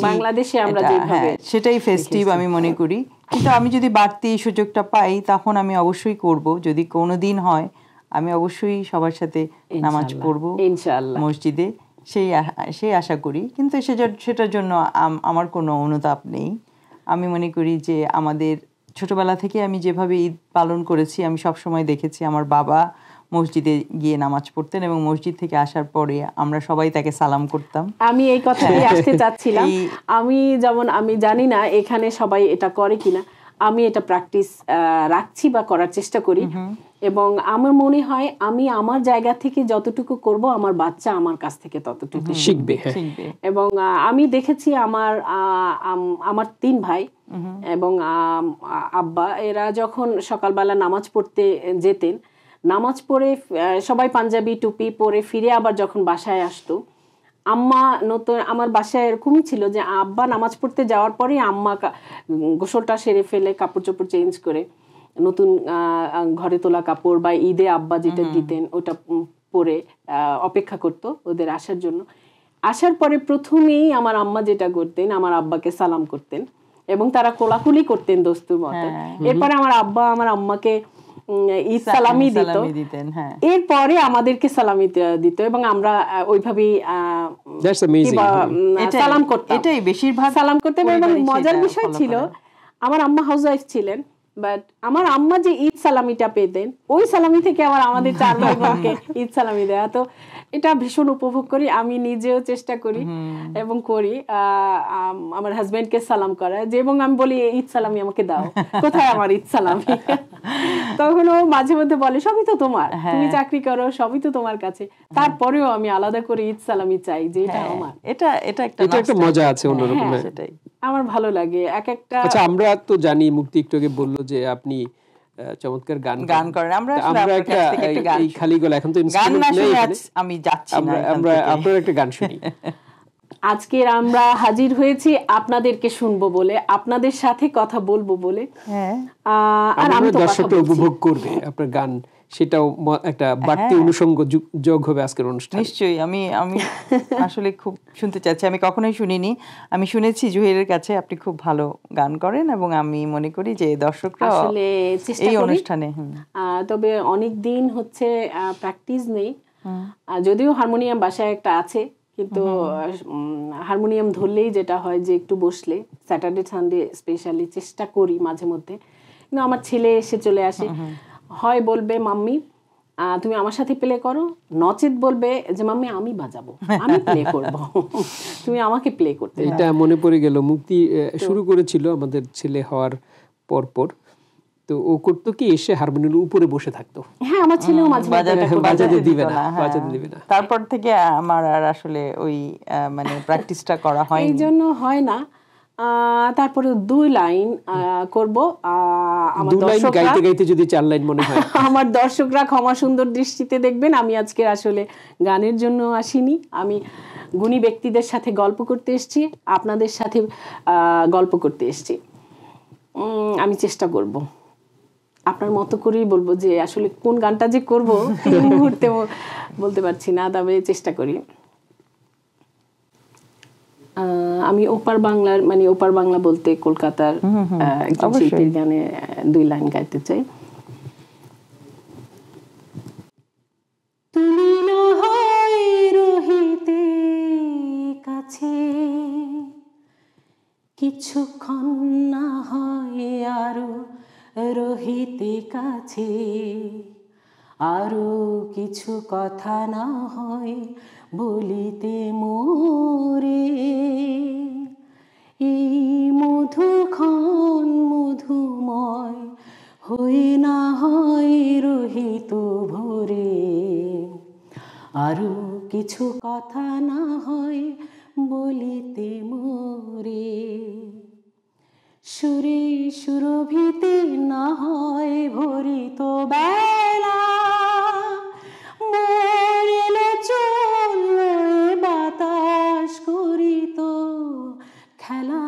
বাংলাদেশে আমরা যেভাবে,
সেটাই ফেস্টিভ আমি মনে করি। কিন্তু আমি যদি বাড়তি সুযোগটা পাই, তখন আমি অবশ্যই করব, যদি কোনোদিন হয়, আমি অবশ্যই সবার সাথে নামাজ পড়বো
ইনশাআল্লাহ
মসজিদে, সেই আশা করি। কিন্তু সেটার জন্য আমার কোনো অনুতাপ নেই। আমি মনে করি যে আমাদের ছোটবেলা থেকে আমি যেভাবে ঈদ পালন করেছি, আমি সব সময় দেখেছি আমার বাবা মসজিদে গিয়ে নামাজ পড়তেন, এবং মসজিদ থেকে আসার পরে আমরা সবাই তাকে সালাম করতাম।
আমি এই কথাই আসতে চাচ্ছিলাম। আমি জানি না এখানে সবাই এটা করে কিনা, আমি এটা প্র্যাকটিস রাখছি বা করার চেষ্টা করি, এবং আমার মনে হয় আমি আমার জায়গা থেকে যতটুকু করব, আমার বাচ্চা আমার কাছ থেকে ততটুকু শিখবে। এবং আমি দেখেছি আমার 3 ভাই এবং আব্বা, এরা যখন সকালবেলা নামাজ পড়তে যেতেন, নামাজ পড়ে সবাই পাঞ্জাবি টুপি পরে ফিরে আবার যখন বাসায় আসতো, আম্মা আমার বাসায় এরকমই ছিল যে আব্বা নামাজ পড়তে যাওয়ার পরে আম্মা গোসলটা সেরে ফেলে, কাপড় চোপড় চেঞ্জ করে, নতুন ঘরে তোলা কাপড় বা ঈদে আব্বা যেটা দিতেন ওটা পরে অপেক্ষা করতো ওদের আসার জন্য। আসার পরে প্রথমেই আমার আম্মা যেটা করতেন, আমার আব্বাকে সালাম করতেন, এবং তারা কোলাকুলি করতেন দোস্তুর মতো। এরপরে আমার আব্বা আমার আম্মাকে ঈদ সালামি দিতেন, এরপরে আমাদেরকে সালামি দিত, এবং আমরা ওইভাবেই সালাম করতাম।
এটাই বেশিরভাগ
সালাম করতাম। এবং মজার বিষয় ছিল, আমার আম্মা হাউসওয়াইফ ছিলেন, বাট আমার আম্মা যে ঈদ সালামিটা পেতেন, ওই সালামি থেকে আমাদের 4 ভাই বোনকে ঈদ সালামি দেয়া। তো এটা ভীষণ উপভোগ করি, আমি নিজেও চেষ্টা করি এবং করি আমার হাজবেন্ডকে সালাম করা, যে এবং আমি বলি ঈদ সালামি আমাকে দাও, কোথায় আমার ঈদ সালামি? তখন ও মাঝে মধ্যে বলে সবই তো তোমার, তুমি চাকরি করো, সবই তো তোমার কাছে। তারপরেও আমি আলাদা করে ঈদ সালামি চাই, যে এটা আমার।
এটা একটা
মজা আছে অন্যরকম।
সেটাই
আমার ভালো লাগে। একটা
আচ্ছা, আমরা তো জানি, মুক্তি একটু আগে বললো যে আপনি চমৎকার গান করেন। আমরা এই খালি গলা, এখন তো
গান না শুনে আমি যাচ্ছি না,
আমরা আপনার একটা গান শুনি।
আজকের আমরা হাজির হয়েছি আপনাদেরকে শুনবো বলে, আপনাদের সাথে কথা বলবো বলে। আর আমি তো
দর্শকরা উপভোগ করবে আপনার গান, সেটাও একটা বাড়তি অনুষঙ্গ যোগ হবে আজকের অনুষ্ঠানে।
নিশ্চয়ই। আমি আসলে খুব শুনতে চাচ্ছি, আমি কখনোই শুনিনি। আমি শুনেছি জহিরের কাছে আপনি খুব ভালো গান করেন, এবং আমি মনে করি যে দর্শকরা
আসলে চেষ্টা
এই
করি
অনুষ্ঠানে
তবে অনেক দিন হচ্ছে প্র্যাকটিস নেই, যদিও হারমোনিয়াম বাসায় একটা আছে, কিন্তু হারমোনিয়াম ধরলেই যেটা হয় যে একটু বসলে স্যাটারডে সানডে স্পেশালি চেষ্টা করি মাঝে মধ্যে, কিন্তু আমার ছেলে এসে চলে আসে, হয় বলবে মাম্মি তুমি আমার সাথে প্লে করো, নচেত বলবে যে মাম্মি আমি বাজাবো, আমি প্লে করব, তুমি আমাকে প্লে করতে দাও।
এটা মনে পড়ে গেল, মুক্তি শুরু করেছিল আমাদের ছেলে হওয়ার পরপর, তো ও করতো কি এসে হারমোনিয়ামের উপরে বসে থাকতো।
হ্যাঁ, আমার ছেলেও মাঝে
বাজাতে দিবে না।
তারপর থেকে আমার আর আসলে ওই মানে প্র্যাকটিসটা করা হয়,
এই জন্য হয় না। তারপরে 2 লাইন করব, আমার দর্শকরা
গাইতে গাইতে যদি 4 লাইন মনে হয়।
আমার দর্শকরা ক্ষমা সুন্দর দৃষ্টিতে দেখবেন। আমি আজকে আসলে গানের জন্য আসিনি, আমি গুণী ব্যক্তিদের সাথে গল্প করতে এসেছি, আপনাদের সাথে গল্প করতে এসেছি। আমি চেষ্টা করব আপনার মতো করেই বলবো, যে আসলে কোন গানটা যে করব এই মুহূর্তে বলতে পারছি না, তবে চেষ্টা করি। আমি ওপার বাংলার, মানে ওপার বাংলা বলতে কলকাতার একজন শিল্পীর গানে 2 লাইন গাইতে চাই। তুমি না হয় রহিতে কাছে, কিছুক্ষণ না হয় আরো রহিতে কাছে, আরো কিছু কথা না হয় বলিতে মোরে, এই মধুক্ষণ মধুময় হয়ে না হয় রহিত ভোরে, আরো কিছু কথা না হয় বলিতে মোরে, সুরে সুরভিতে না হয় ভরিত বেলা, মরেলে চলল বাতাস করিত খেলা,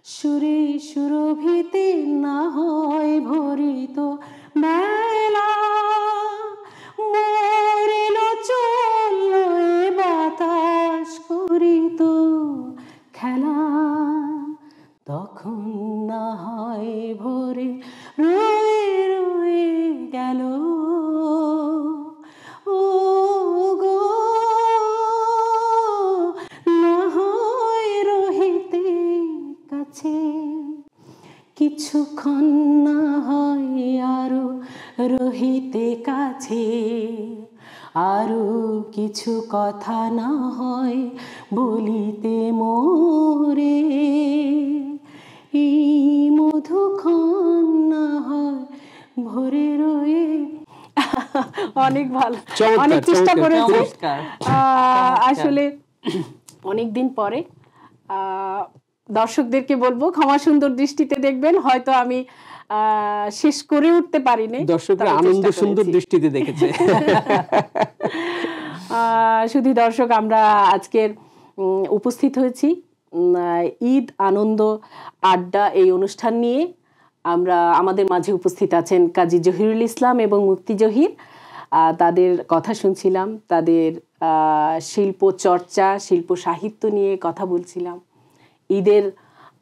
সুরে সুরভিতে না হয় ভরিত বেলা, মরেল চলল বাতাস করিত খেলা, তখন না হয় ভোরে রয়ে রয়ে গেল ও গো, না হয় রহিতে কাছে, কিছুক্ষণ না হয় আরো রহিতে কাছে, আরো কিছু কথা না হয় বলিতে মোরে, এই মধুক্ষণ না হয় ভরে রয়ে। অনেক ভালো, অনেক চেষ্টা করেছি। আসলে অনেকদিন পরে দর্শকদেরকে বলবো ক্ষমা সুন্দর দৃষ্টিতে দেখবেন, হয়তো আমি শেষ করে উঠতে পারিনি,
দর্শকরা আনন্দ সুন্দর দৃষ্টিতে দেখেছে।
শুধু দর্শক, আমরা আজকের উপস্থিত হয়েছি ঈদ আনন্দ আড্ডা এই অনুষ্ঠান নিয়ে। আমরা আমাদের মাঝে উপস্থিত আছেন কাজী জহিরুল ইসলাম এবং মুক্তি জহির। তাদের কথা শুনছিলাম, তাদের শিল্প চর্চা, শিল্প সাহিত্য নিয়ে কথা বলছিলাম, ঈদের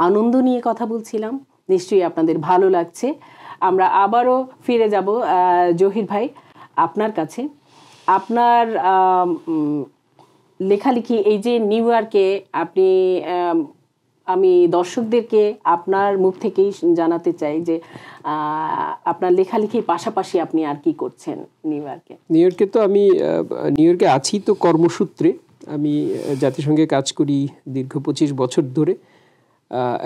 আনন্দ নিয়ে কথা বলছিলাম। নিশ্চয়ই আপনাদের ভালো লাগছে। আমরা আবারও ফিরে যাব জহির ভাই আপনার কাছে। আপনার লেখালেখি, এই যে নিউ ইয়র্কে আপনি, আমি দর্শকদেরকে আপনার মুখ থেকেই জানাতে চাই যে আপনার লেখালেখির পাশাপাশি আপনি আর কি করছেন নিউ ইয়র্কে?
নিউ ইয়র্কে তো আমি নিউ ইয়র্কে আছি তো কর্মসূত্রে। আমি জাতিসংঘে কাজ করি দীর্ঘ 25 বছর ধরে।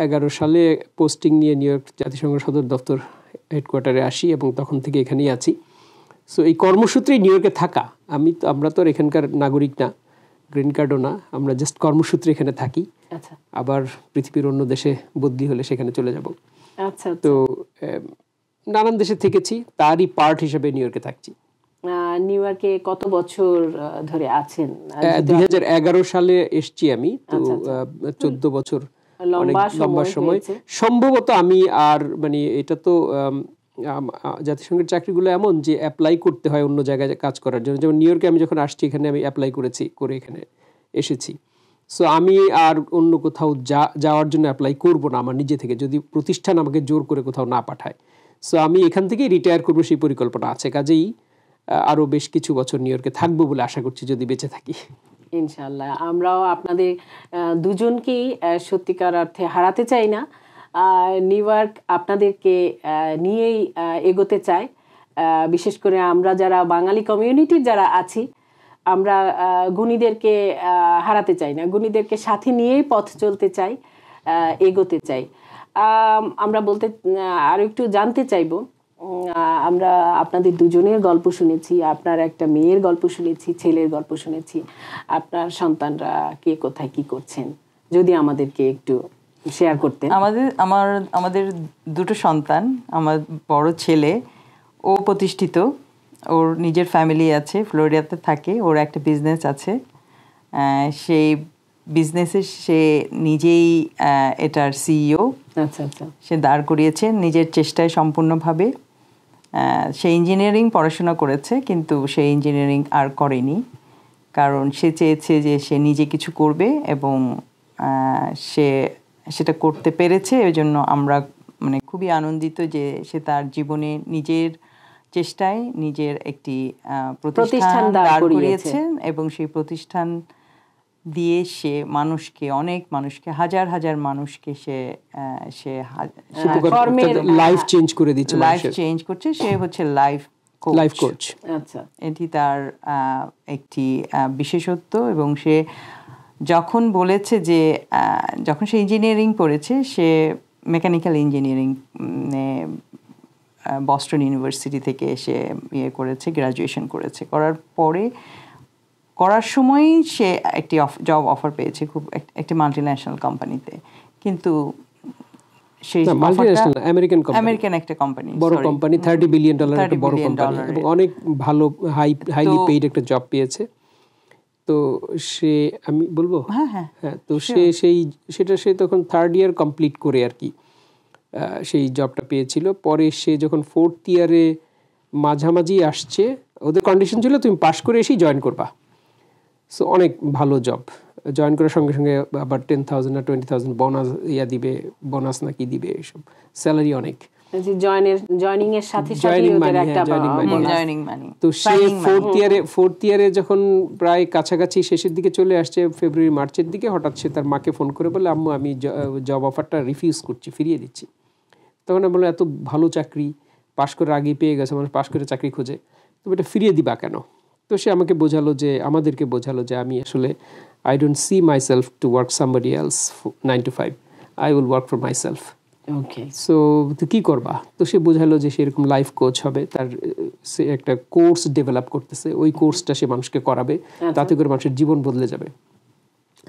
11 সালে পোস্টিং নিয়ে নিউ ইয়র্ক জাতিসংঘ সদর দপ্তর হেডকোয়ার্টারে আসি এবং তখন থেকে এখানেই আছি। সো এই কর্মসূত্রেই নিউ ইয়র্কে থাকা। আমরা তো আর এখানকার নাগরিক না, গ্রিন কার্ডও না, আমরা জাস্ট কর্মসূত্রে এখানে থাকি।
আচ্ছা।
আবার পৃথিবীর অন্য দেশে বদলি হলে সেখানে চলে যাব।
আচ্ছা।
তো নানান দেশে থেকেছি, তারই পার্ট হিসেবে নিউ ইয়র্কে থাকছি।
নিউ ইয়র্কে কত বছর ধরে আছেন?
2011 সালে এসেছি আমি, তো 14 বছর, অনেক লম্বা সময়। সম্ভবত আমি আর মানে এটা তো জাতিসংঘের চাকরিগুলো এমন যে অ্যাপ্লাই করতে হয় অন্য জায়গায় কাজ করার জন্য। যেমন নিউ ইয়র্কে আমি যখন আসছি, এখানে আমি অ্যাপ্লাই করে এখানে এসেছি। সো আমি আর অন্য কোথাও যাওয়ার জন্য অ্যাপ্লাই করব না আমার নিজে থেকে, যদি প্রতিষ্ঠান আমাকে জোর করে কোথাও না পাঠায়। সো আমি এখান থেকেই রিটায়ার করবো সেই পরিকল্পনা আছে। কাজেই আরো বেশ কিছু বছর নিউ ইয়র্কে থাকবো বলে আশা করছি, যদি বেঁচে থাকি।
ইনশাআল্লাহ। আমরাও আপনাদের দুজনকেই সত্যিকার অর্থে হারাতে চাই না। নিউ ইয়র্ক আপনাদেরকে নিয়েই এগোতে চায়। বিশেষ করে আমরা যারা বাঙালি কমিউনিটির যারা আছি, আমরা গুণীদেরকে হারাতে চাই না, গুণীদেরকে সাথে নিয়েই পথ চলতে চাই, এগোতে চাই। আমরা আরো একটু জানতে চাইবো, আমরা আপনাদের দুজনের গল্প শুনেছি, আপনার একটা মেয়ের গল্প শুনেছি, ছেলের গল্প শুনেছি, আপনার সন্তানরা কে কোথায় কি করছেন, যদি আমাদেরকে একটু শেয়ার করতেন।
আমাদের দুটো সন্তান। আমার বড় ছেলে, ও প্রতিষ্ঠিত, ওর নিজের ফ্যামিলি আছে, ফ্লোরিডাতে থাকে, ওর একটা বিজনেস আছে। সেই বিজনেসে সে নিজেই এটার সিইও।
আচ্ছা আচ্ছা।
সে দাঁড় করিয়েছে নিজের চেষ্টায় সম্পূর্ণভাবে। সে ইঞ্জিনিয়ারিং পড়াশোনা করেছে, কিন্তু সে ইঞ্জিনিয়ারিং আর করেনি, কারণ সে চেয়েছে যে সে নিজে কিছু করবে, এবং সে সেটা করতে পেরেছে। এই জন্য আমরা মানে খুবই আনন্দিত যে সে তার জীবনে নিজের চেষ্টায় নিজের একটি প্রতিষ্ঠান দাঁড় করিয়েছে, এবং সেই প্রতিষ্ঠান দিয়ে সে অনেক মানুষকে, হাজার হাজার মানুষকে সে
লাইফ চেঞ্জ করে দিচ্ছে,
লাইফ চেঞ্জ করছে। সে হচ্ছে লাইফ কোচ।
আচ্ছা,
এটি তার একটি বিশেষত্ব। এবং সে যখন বলেছে যে যখন সে ইঞ্জিনিয়ারিং করেছে, সে মেকানিক্যাল ইঞ্জিনিয়ারিং বস্টন ইউনিভার্সিটি থেকে সে করেছে, গ্রাজুয়েশন করেছে। করার সময়ই সে একটি জব অফার পেয়েছে খুব একটি মাল্টিন্যাশনাল কোম্পানিতে, কিন্তু সেই আমেরিকান একটা কোম্পানি,
বড় কোম্পানি, $30 বিলিয়ন একটা বড় কোম্পানি, এবং অনেক ভালো হাইলি পেইড একটা জব পেয়েছে। তো সে, আমি বলবো, হ্যাঁ, তো সে তখন 3rd ইয়ার কমপ্লিট করে আর কি সেই জবটা পেয়েছিল। পরে সে যখন 4th ইয়ারে মাঝামাঝি আসছে, ওদের কন্ডিশন ছিল তুমি পাশ করে এসেই জয়েন করবা। সো অনেক ভালো জব, জয়েন করার সঙ্গে সঙ্গে আবার 10,000 না 20,000 বোনাস দিবে, বোনাস নাকি দিবে, এসব স্যালারি অনেক। তো সে 4th ইয়ারে যখন প্রায় কাছাকাছি শেষের দিকে চলে আসছে, ফেব্রুয়ারি মার্চের দিকে, হঠাৎ সে তার মাকে ফোন করে বলে, আম্মু আমি জব অফারটা রিফিউজ করছি, ফিরিয়ে দিচ্ছি। তখন আমি বললাম, এত ভালো চাকরি পাশ করে আগেই পেয়ে গেছে, মানুষ পাশ করে চাকরি খোঁজে, তুমি এটা ফিরিয়ে দিবা কেন? তো সে আমাদেরকে বোঝালো যে আমি আসলে I don't see myself to work somebody else 9 to 5. I will work for myself.
Okay.
So তো কি করবা? তো সে বোঝালো যে সে এরকম লাইফ কোচ হবে, তার সে একটা কোর্স ডেভেলপ করতেছে, ওই কোর্সটা সে মানুষকে করাবে, তাতে করে মানুষের জীবন বদলে যাবে।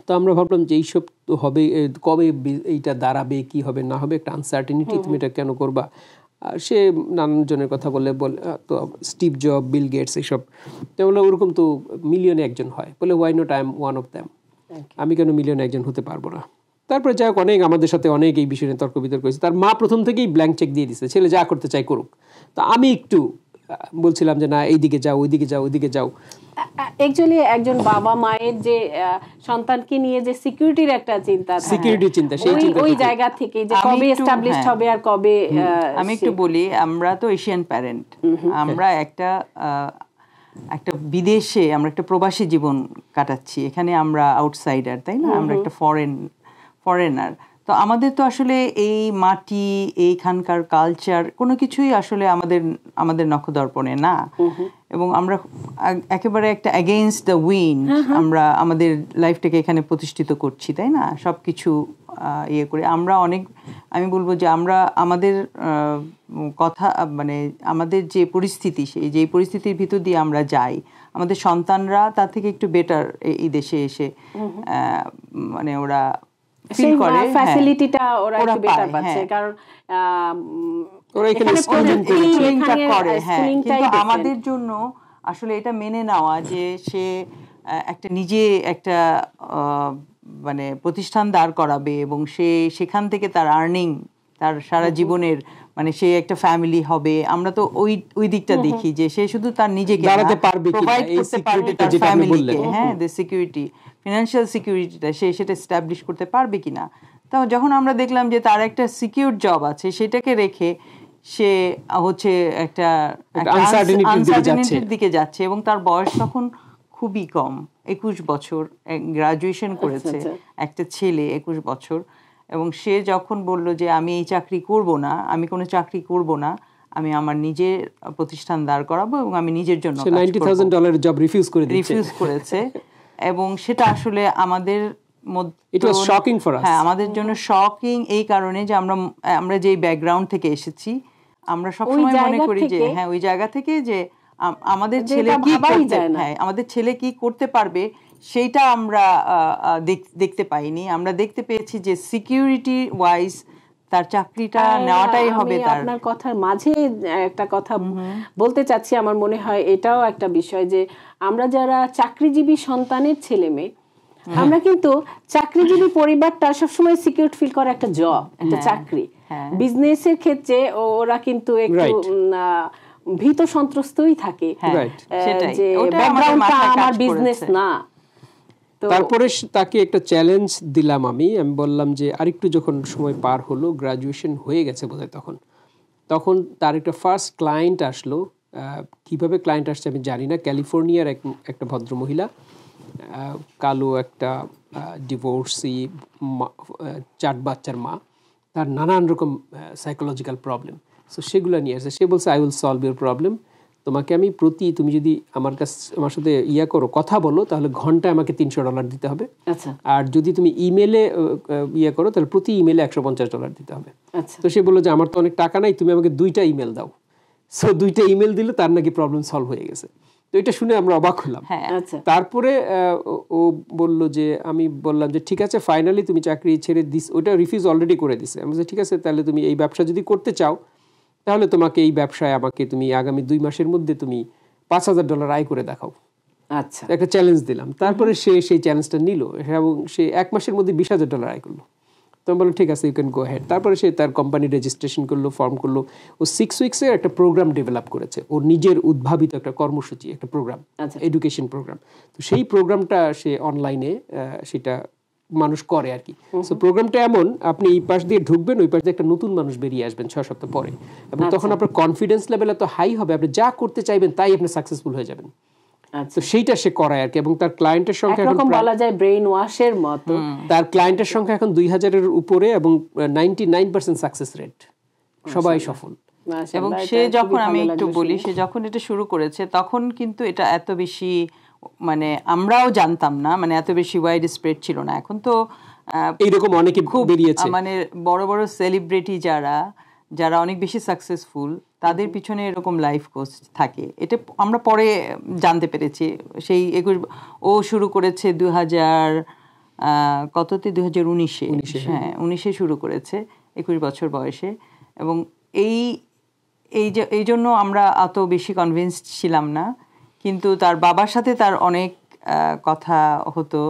তো আমরা ভাবলাম যে এইসব তো হবে, কবে এইটা দাঁড়াবে, কি হবে না হবে, একটা আনসার্টেনিটি, তুমি এটা কেন করবা? সে নানান জনের কথা বলে তো স্টিভ জব, বিল গেটস, এইসব বলে ওরকম তো মিলিয়নে একজন হয়, বলে why not I am one of them, আমি কেন মিলিয়নে একজন হতে পারবো না? তারপরে যাই হোক, আমাদের সাথে অনেক এই বিষয়ে তর্ক বিতর্ক হয়েছে। তার মা প্রথম থেকেই ব্ল্যাঙ্ক চেক দিয়ে দিচ্ছে, ছেলে যা করতে চাই করুক। তো আমি একটু বলছিলাম যে না, এইদিকে যাও, ওইদিকে যাও, ওইদিকে যাও।
অ্যাকচুয়ালি একজন বাবা মায়ের যে সন্তানকে নিয়ে যে সিকিউরিটির একটা চিন্তা, ওই জায়গা থেকে যে কবে এস্টাবলিশড হবে আর কবে।
আমি একটু বলি, আমরা তো এশিয়ান প্যারেন্ট, আমরা একটা বিদেশে, আমরা একটা প্রবাসী জীবন কাটাচ্ছি, এখানে আমরা আউটসাইডার, তাই না? আমরা একটা ফরেনার। তো আমাদের তো আসলে এই মাটি, এইখানকার কালচার কোনো কিছুই আসলে আমাদের নখদর্পণে না, এবং আমরা একেবারে একটা এগেইনস্ট দ্য উইন্ড আমরা আমাদের লাইফটাকে এখানে প্রতিষ্ঠিত করছি, তাই না? সব কিছু করে আমরা আমি বলবো যে আমরা আমাদের কথা, মানে আমাদের যে পরিস্থিতি, যে পরিস্থিতির ভিতর দিয়ে আমরা যাই, আমাদের সন্তানরা তার থেকে একটু বেটার এই দেশে এসে মানে ওরা ফিল করে, ফ্যাসিলিটিটা ওরা একটু বেটার পাচ্ছে, কারণ ওরা এখানে স্কুলিংটা করে। হ্যাঁ, কিন্তু আসলে এটা মেনে নেওয়া যে সে একটা নিজে একটা মানে প্রতিষ্ঠান দাঁড় করাবে এবং সে সেখান থেকে তার আর্নিং তার সারা জীবনের মানে সে একটা ফ্যামিলি হবে, আমরা তো ওই দিকটা দেখি যে সে শুধু তার নিজেকে প্রোভাইড করতে পারবে তার ফ্যামিলিকে, হ্যাঁ, দ্য সিকিউরিটি, ফিনান্সিয়াল সিকিউরিটিটা সে সেটা এস্টাবলিশ করতে পারবে কিনা। তো যখন আমরা দেখলাম যে তার একটা সিকিউর জব আছে, সেটাকে রেখে সে হচ্ছে একটা আনসার্টেনিটির দিকে যাচ্ছে এবং তার বয়স তখন খুবই কম, 21 বছর, গ্রাজুয়েশন করেছে একটা ছেলে 21 বছর। এবং সে যখন বলল যে আমি এই চাকরি করব না, আমি কোনো চাকরি করব না, আমি আমার নিজের প্রতিষ্ঠান দাঁড় করাবো এবং আমি নিজের জন্য
$90,000 জব রিফিউজ
করেছে। এবং সেটা আসলে আমাদের
হ্যাঁ
আমাদের জন্য শকিং এই কারণে যে আমরা যে ব্যাকগ্রাউন্ড থেকে এসেছি, আমরা সবসময় মনে করি যে হ্যাঁ ওই জায়গা থেকে যে আমাদের ছেলে কি আমাদের ছেলে কি করতে পারবে সেইটা আমরা দেখতে পাইনি। আমরা দেখতে পেয়েছি যে সিকিউরিটি ওয়াইজ তার চাকরিটা নেওয়াটাই হবে।
আপনার কথার মাঝে একটা কথা বলতে চাচ্ছি, আমার মনে হয় এটাও একটা বিষয় যে আমরা যারা চাকরিজীবী সন্তানের ছেলে মেয়ে, আমরা কিন্তু চাকরিজীবী পরিবারটা সবসময় সিকিউর ফিল করে একটা জব, একটা চাকরি। বিজনেসের ক্ষেত্রে ওরা কিন্তু একটু ভীত সন্ত্রস্তই থাকে যে ব্যাকগ্রাউন্ডটা আমার বিজনেস না।
তারপরে তাকে একটা চ্যালেঞ্জ দিলাম আমি বললাম যে আরেকটু যখন সময় পার হলো, গ্রাজুয়েশন হয়ে গেছে বোধহয় তখন তার একটা ফার্স্ট ক্লায়েন্ট আসলো। কিভাবে ক্লায়েন্ট আসছে আমি জানি না। ক্যালিফোর্নিয়ার একটা ভদ্রমহিলা, কালো একটা ডিভোর্সি 4 বাচ্চার মা, তার নানান রকম সাইকোলজিক্যাল প্রবলেম, সো সেগুলো নিয়ে আসছে। সে বলছে I will solve your problem, তোমাকে আমি তুমি যদি আমার সাথে করো, কথা বলো, তাহলে ঘন্টায় আমাকে $300 দিতে হবে। আর যদি তুমি ইমেলে করো তাহলে প্রতি ইমেলে $150 দিতে হবে। তো সে বললো যে আমার তো অনেক টাকা নাই, তুমি আমাকে 2টা ইমেল দাও। সো 2টা ইমেল দিলে তার নাকি প্রবলেম সলভ হয়ে গেছে। তো এটা শুনে আমরা অবাক হলাম। তারপরে ও বলল যে, আমি বললাম যে ঠিক আছে ফাইনালি তুমি চাকরি ছেড়ে দিস, ওটা রিফিউজ অলরেডি করে দিছে। আমি বলছি ঠিক আছে, তাহলে তুমি এই ব্যবসা যদি করতে চাও তাহলে তোমাকে এই ব্যবসায় আমাকে তুমি আগামী 2 মাসের মধ্যে তুমি $5,000 আয় করে দেখাও।
আচ্ছা,
একটা চ্যালেঞ্জ দিলাম। তারপরে সে সেই চ্যালেঞ্জটা নিল এবং সে 1 মাসের মধ্যে $20,000 আয় করলো। তো আমি বললাম ঠিক আছে, ইউ ক্যান গো হেড। তারপরে সে তার কোম্পানি রেজিস্ট্রেশন করলো, ফর্ম করলো। ও 6 উইক্সের একটা প্রোগ্রাম ডেভেলপ করেছে, ওর নিজের উদ্ভাবিত একটা কর্মসূচি, একটা প্রোগ্রাম, এডুকেশন প্রোগ্রাম। তো সেই প্রোগ্রামটা সে অনলাইনে সেটা মানুষ করে আর কি। সো প্রোগ্রামটা এমন, আপনি এই পাশ দিয়ে ঢুকবেন, ওই পাশ দিয়ে একটা নতুন মানুষ বেরিয়ে আসবেন 6 সপ্তাহ পরে, এবং তখন আপনার কনফিডেন্স লেভেল এত হাই হবে, আপনি যা করতে চাইবেন তাই আপনি সাকসেসফুল হয়ে যাবেন। তো সেইটা সে করায় আর কি। এবং তার ক্লায়েন্টের সংখ্যা এখন
বলা যায় ব্রেইন ওয়াশের মতো।
তার ক্লায়েন্টের সংখ্যা এখন 2000-এর উপরে এবং 99% সাকসেস রেট, সবাই সফল।
এবং সে যখন, আমি একটু বলি, সে যখন এটা শুরু করেছে তখন কিন্তু এটা এত বেশি মানে আমরাও জানতাম না, মানে এত বেশি ওয়াইড স্প্রেড ছিল না। এখন তো
এইরকম অনেকে খুব বেরিয়েছে,
মানে বড় বড় সেলিব্রিটি যারা অনেক বেশি সাকসেসফুল, তাদের পিছনে এরকম লাইফ কোচ থাকে। এটা আমরা পরে জানতে পেরেছি। সেই ও শুরু করেছে 2019-এ, হ্যাঁ 19-এ শুরু করেছে, 21 বছর বয়সে। এবং এই জন্য আমরা অত বেশি কনভিন্সড ছিলাম না, কিন্তু তার বাবার সাথে তার অনেক কথা হতো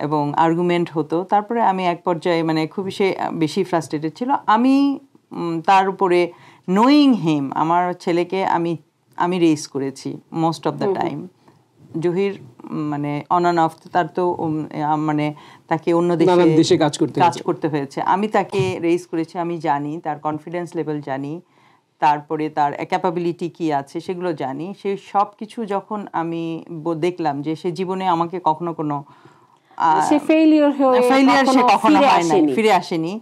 এবং আর্গুমেন্ট হতো। তারপরে আমি এক পর্যায়ে মানে খুবই সে বেশি ফ্রাস্ট্রেটেড ছিল। আমি তার উপরে নোয়িং হিম, আমার ছেলেকে আমি রেস করেছি most of the time. Zahir মানে অন অ্যান্ড অফ, তার তো মানে তাকে অন্য দেশে কাজ করতে হয়েছে। আমি তাকে রেস করেছি, আমি জানি তার কনফিডেন্স লেভেল জানি, তারপরে তার ক্যাপাবিলিটি কি আছে সেগুলো জানি। সেই সব কিছু যখন আমি দেখলাম যে সে জীবনে আমাকে কখনো কোনো ফেলিয়ার সে কখনো হয় না, ফিরে আসেনি।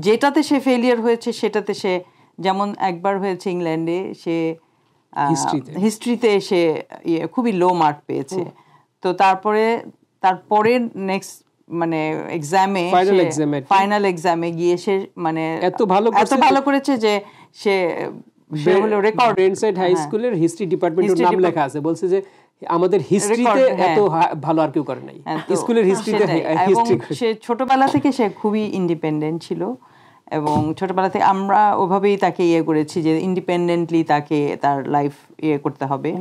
যেটাতে সে ফেলিয়ার হয়েছে সেটাতে সে, যেমন একবার হয়েছে ইংল্যান্ডে, সে হিস্ট্রিতে সে খুবই লো মার্ক পেয়েছে। তো তারপরে নেক্সট মানে ফাইনাল এক্সামে গিয়ে সে মানে এত ভালো করেছে যে সে হলো রেকর্ড।
ব্রেনসাইড হাই স্কুলের হিস্ট্রি ডিপার্টমেন্টের নাম লেখা আছে, বলছে যে আমাদের হিস্ট্রিতে এত ভালো আর কেউ করে নাই, স্কুলের হিস্ট্রিতে।
সে ছোটবেলা থেকে সে খুবই ইন্ডিপেন্ডেন্ট ছিল এবং ছোটবেলা থেকে আমরা ওভাবেই তাকে ইয়ে করেছি যে ইন্ডিপেন্ডেন্টলি তাকে তার লাইফ ইয়ে করতে হবে।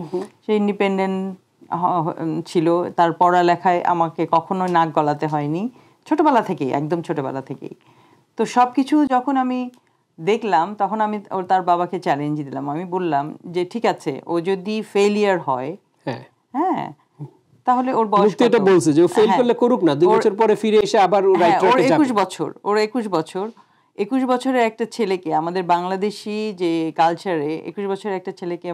সে ইন্ডিপেন্ডেন্ট ছিল, তার পড়ালেখায় আমাকে কখনো নাক গলাতে হয়নি ছোটবেলা থেকেই, একদম ছোটবেলা থেকেই। তো সব কিছু যখন আমি দেখলাম তখন আমি তার বাবাকে চ্যালেঞ্জ দিলাম, আমি বললাম যে ঠিক আছে ও যদি ফেলিয়ার হয়, হ্যাঁ তাহলে ওর বয়স
এটা বলছে যে ও ফেল করলে করুক না, 2 বছর পরে ফিরে এসে আবার
ওর 21 বছর 21 বছরের একটা ছেলেকে আমাদের বাংলাদেশি যে কালচারে 21 বছরের একটা ছেলেকে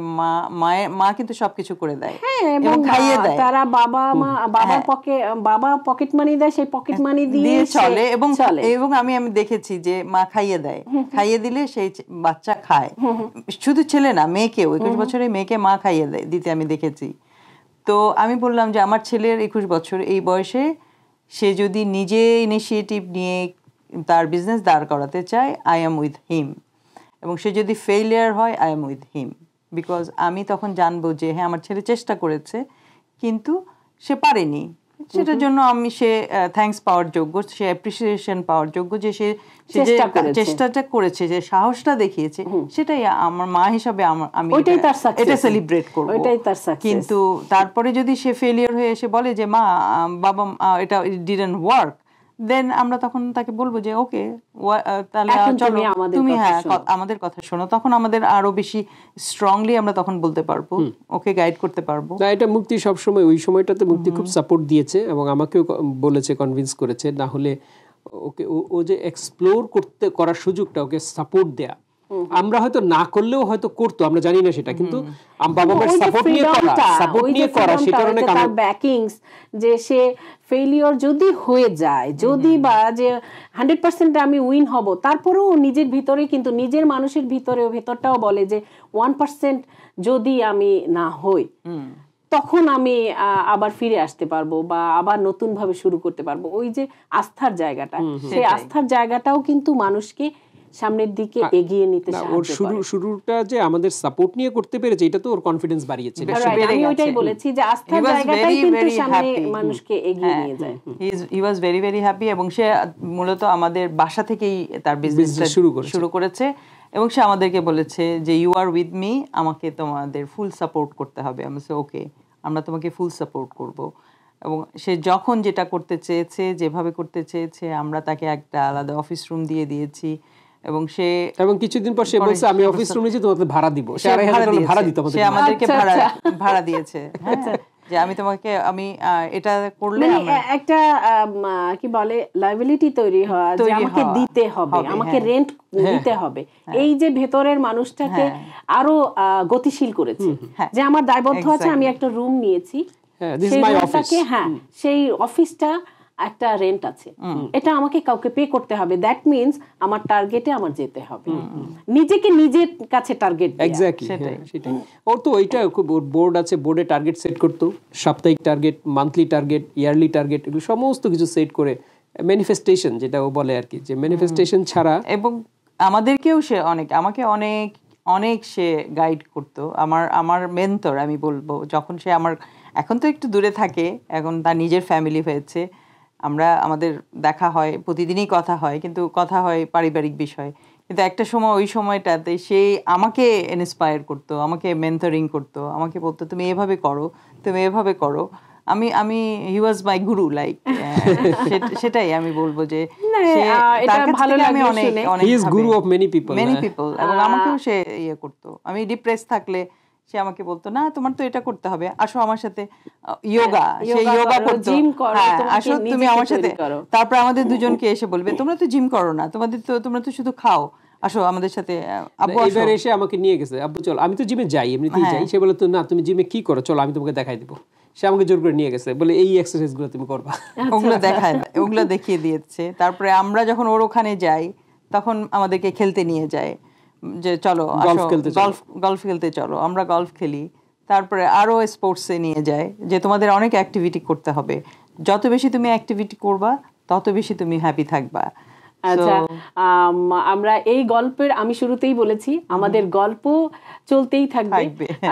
মা কিন্তু সবকিছু করে দেয়
এবং খাইয়ে দেয়, তারা বাবা পকেট মানি দেয়, সেই পকেট মানি দিয়ে
চলে। এবং আমি দেখেছি যে মা খাইয়ে দেয়, খাইয়ে দিলে সেই বাচ্চা খায়। শুধু ছেলে না, মেয়েকেও 21 বছরের মেয়েকে মা খাইয়ে দেয় দিতে আমি দেখেছি। তো আমি বললাম যে আমার ছেলের 21 বছর, এই বয়সে সে যদি নিজে ইনিশিয়েটিভ নিয়ে তার বিজনেস দাঁড় করাতে চায়, আই এম উইথ হিম। এবং সে যদি ফেইলিয়ার হয়, I am with him, because আমি তখন জানবো যে হ্যাঁ আমার ছেলে চেষ্টা করেছে কিন্তু সে পারেনি, সেটার জন্য আমি সে থ্যাঙ্কস পাওয়ার যোগ্য, সে অ্যাপ্রিসিয়েশন পাওয়ার যোগ্য যে সে চেষ্টাটা করেছে, যে সাহসটা দেখিয়েছে, সেটাই আমার মা হিসাবে আমি এটা সেলিব্রেট করব। কিন্তু তারপরে যদি সে ফেলিয়ার হয়ে এসে বলে যে মা বাবা এটা ডিডন্ট ওয়ার্ক, দেন আমরা তখন তাকে বলবো যে ওকে তাহলে চলো তুমি আমাদের কথা শোনো। তখন আমাদের আরো বেশি স্ট্রংলি আমরা তখন বলতে পারবো, ওকে গাইড করতে পারবো।
না, এটা মুক্তি সবসময় ওই সময়টাতে মুক্তি খুব সাপোর্ট দিয়েছে এবং আমাকেও বলেছে, কনভিন্স করেছে, না হলে ওকে ও যে এক্সপ্লোর করার সুযোগটা ওকে সাপোর্ট দেয়া, আমরা হয়তো না করলেও হয়তো করতো, আমরা জানি না সেটা, কিন্তু বাবা মার সাপোর্ট নিয়ে করা সেটার অনেক
ব্যাকিংস, যে সে ফেলিওর যদি হয়ে যায়, যদি বা যে 100% আমি উইন হব, তারপরেও নিজের ভিতরে কিন্তু নিজের মানুষের ভেতরটাও বলে যে 1% যদি আমি না হই, তখন আমি আবার ফিরে আসতে পারবো বা আবার নতুন ভাবে শুরু করতে পারবো। ওই যে আস্থার জায়গাটা, সেই আস্থার জায়গাটাও কিন্তু মানুষকে সামনের দিকে এগিয়ে নিতে সাহায্য করে।
ওর শুরুটা যে আমাদের সাপোর্ট নিয়ে করতে পেরেছে, এটা তো ওর কনফিডেন্স বাড়িয়েছে।
আমি ওইটাই বলেছি যে আস্থার জায়গাটাই কিন্তু সামনে মানুষকে এগিয়ে নিয়ে যায়।
হি ওয়াজ ভেরি ভেরি হ্যাপি এবং সে মূলত আমাদের বাসা থেকেই তার বিজনেসটা শুরু করেছে এবং সে আমাদেরকে বলেছে যে ইউ আর উইথ মি, আমাকে তোমাদের ফুল সাপোর্ট করতে হবে। আমি বলছি ওকে, আমরা তোমাকে ফুল সাপোর্ট করব। এবং সে যখন যেটা করতে চেয়েছে, যেভাবে করতে চেয়েছে, আমরা তাকে একটা আলাদা অফিস রুম দিয়ে দিয়েছি এবং কিছুদিন পর সে বলছে আমি অফিস রুম নিয়েছি, তোমাদের ভাড়া দিব। সে ভাড়া দিত, সে আমাদেরকে ভাড়া দিয়েছে যে আমি তোমাকে আমি এটা করলে
একটা কি বলে লায়াবিলিটি তৈরি হয় যে আমাকে দিতে হবে, আমাকে রেন্ট দিতে হবে। এই যে ভেতরের মানুষটাকে আরো গতিশীল করেছে যে আমার দায়বদ্ধ আছে, আমি একটা রুম নিয়েছি, সেই অফিসটা একটা রেন্ট আছে, এটা আমাকে কাউকে পে করতে হবে, দ্যাট মিন্স আমার টার্গেটে আমার যেতে হবে, নিজেকে নিজের কাছে টার্গেট।
এক্স্যাক্টলি, সেটাই। ওর তো ওইটা খুব, বোর্ড আছে, বোর্ডে টার্গেট সেট করতো, সাপ্তাহিক target, monthly target, yearly target, এগুলো সমস্ত কিছু সেট করে ম্যানিফেস্টেশন যেটা ও বলে আর কি, যে ম্যানিফেস্টেশন ছাড়া।
এবং আমাদেরকেও সে আমাকে অনেক সে গাইড করতো। আমার মেন্টর আমি বলবো, যখন সে এখন তো একটু দূরে থাকে, এখন তার নিজের ফ্যামিলি হয়েছে, আমাদের দেখা হয়, প্রতিদিনই কথা হয়, কিন্তু কথা হয় পারিবারিক বিষয়। কিন্তু একটা সময়, ওই সময়টাতে সে আমাকে ইন্সপায়ার করতো, আমাকে মেন্টরিং করতো, আমাকে বলতো তুমি এভাবে করো, তুমি এভাবে করো। আমি হি ওয়াজ মাই গুরু, লাইক সেটাই আমি বলবো যে আমি অনেক
গুরু অফ মেনি পিপল।
এবং আমাকেও সে ইয়ে করতো। আমি ডিপ্রেস থাকলে সে আমাকে বলতো না তোমার তো এটা করতে হবে, আসো আমার সাথে যোগা, সেই যোগা করতো, আসো তুমি আমার সাথে। তারপর আমাদের দুজনকে এসে বলবে তোমরা তো জিম করো না, তোমরা তো শুধু খাও, আসো আমাদের সাথে। আব্বু
এবার এসে আমাকে নিয়ে গেছে, আব্বু চল, আমি তো জিমে যাই, এমনিতেই যাই। সে বলে তো না তুমি জিমে কি করো, চলো আমি তোমাকে দেখাই দিব। সে আমাকে জোর করে নিয়ে গেছে, বলে এই এক্সারসাইজ গুলো তুমি করবা,
ওগুলো দেখিয়ে দিয়েছে। তারপরে আমরা যখন ওর ওখানে যাই তখন আমাদেরকে খেলতে নিয়ে যায়, যে চলো গলফ খেলতে চলো, আমরা গলফ খেলি। তারপরে আরো স্পোর্টসে নিয়ে যায়, যে তোমাদের অনেক অ্যাক্টিভিটি করতে হবে, যত বেশি তুমি অ্যাক্টিভিটি করবা তত বেশি তুমি হ্যাপি থাকবা।
আচ্ছা, আমরা এই গল্পের, আমি শুরুতেই বলেছি আমাদের গল্প চলতেই থাকবে।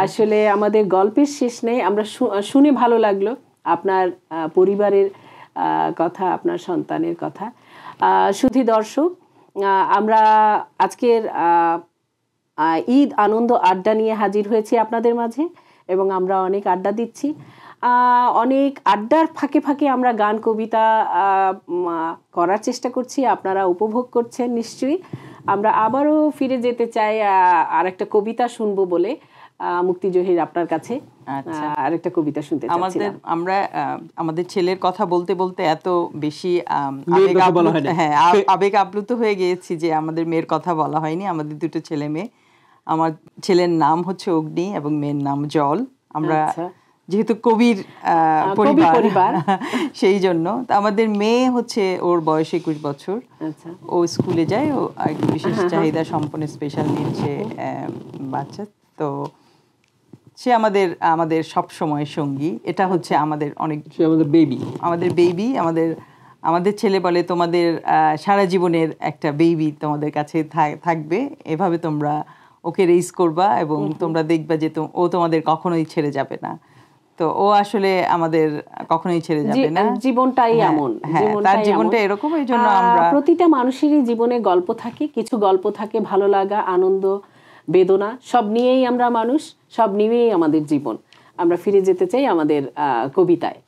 আসলে আমাদের গল্পের শেষ নেই। আমরা শুনে ভালো লাগলো আপনার পরিবারের কথা, আপনার সন্তানের কথা। শুধু দর্শক, আমরা আজকের ঈদ আনন্দ আড্ডা নিয়ে হাজির হয়েছি আপনাদের মাঝে এবং আমরা অনেক আড্ডা দিচ্ছি। অনেক আড্ডার ফাঁকে ফাঁকে আমরা গান কবিতা করার চেষ্টা করছি, আপনারা উপভোগ করছেন নিশ্চয়ই। আমরা আবারও ফিরে যেতে চাই আর একটা কবিতা শুনবো বলে। মুক্তি জহির, আপনার কাছে আরেকটা কবিতা শুনতে চাচ্ছিলাম।
আমরা আমাদের ছেলের কথা বলতে বলতে এত বেশি আবেগ আপ্লুত হয়ে গিয়েছি যে আমাদের মেয়ের কথা বলা হয়নি। আমাদের দুটো ছেলে মেয়ে, আমার ছেলের নাম হচ্ছে অগ্নি এবং মেয়ের নাম জল। আমরা যেহেতু কবির পরিবার সেই জন্য আমাদের মেয়ে হচ্ছে, ওর বয়স 21 বছর, ও স্কুলে যায়, ও একটু বিশেষ চাহিদা সম্পন্ন স্পেশাল নিচ্ছে বাচ্চা। তো সে আমাদের সব সময় সঙ্গী। এটা হচ্ছে আমাদের অনেক আমাদের বেবি। আমাদের ছেলে বলে তোমাদের সারা জীবনের একটা বেবি তোমাদের কাছে থাকবে, এভাবে তোমরা ওকে রেইজ করবা এবং তোমরা দেখবা যে ও তোমাদের কখনোই ছেড়ে যাবে না। তো ও আসলে আমাদের কখনোই ছেড়ে যাবে না,
জীবনটাই এমন,
তার জীবনটা এরকম। এই জন্য আমরা
প্রতিটা মানুষেরই জীবনে গল্প থাকে, কিছু গল্প থাকে ভালো লাগা, আনন্দ, বেদনা, সব নিয়েই আমরা মানুষ, সব নিয়েই আমাদের জীবন। আমরা ফিরে যেতে চাই আমাদের কবিতায়।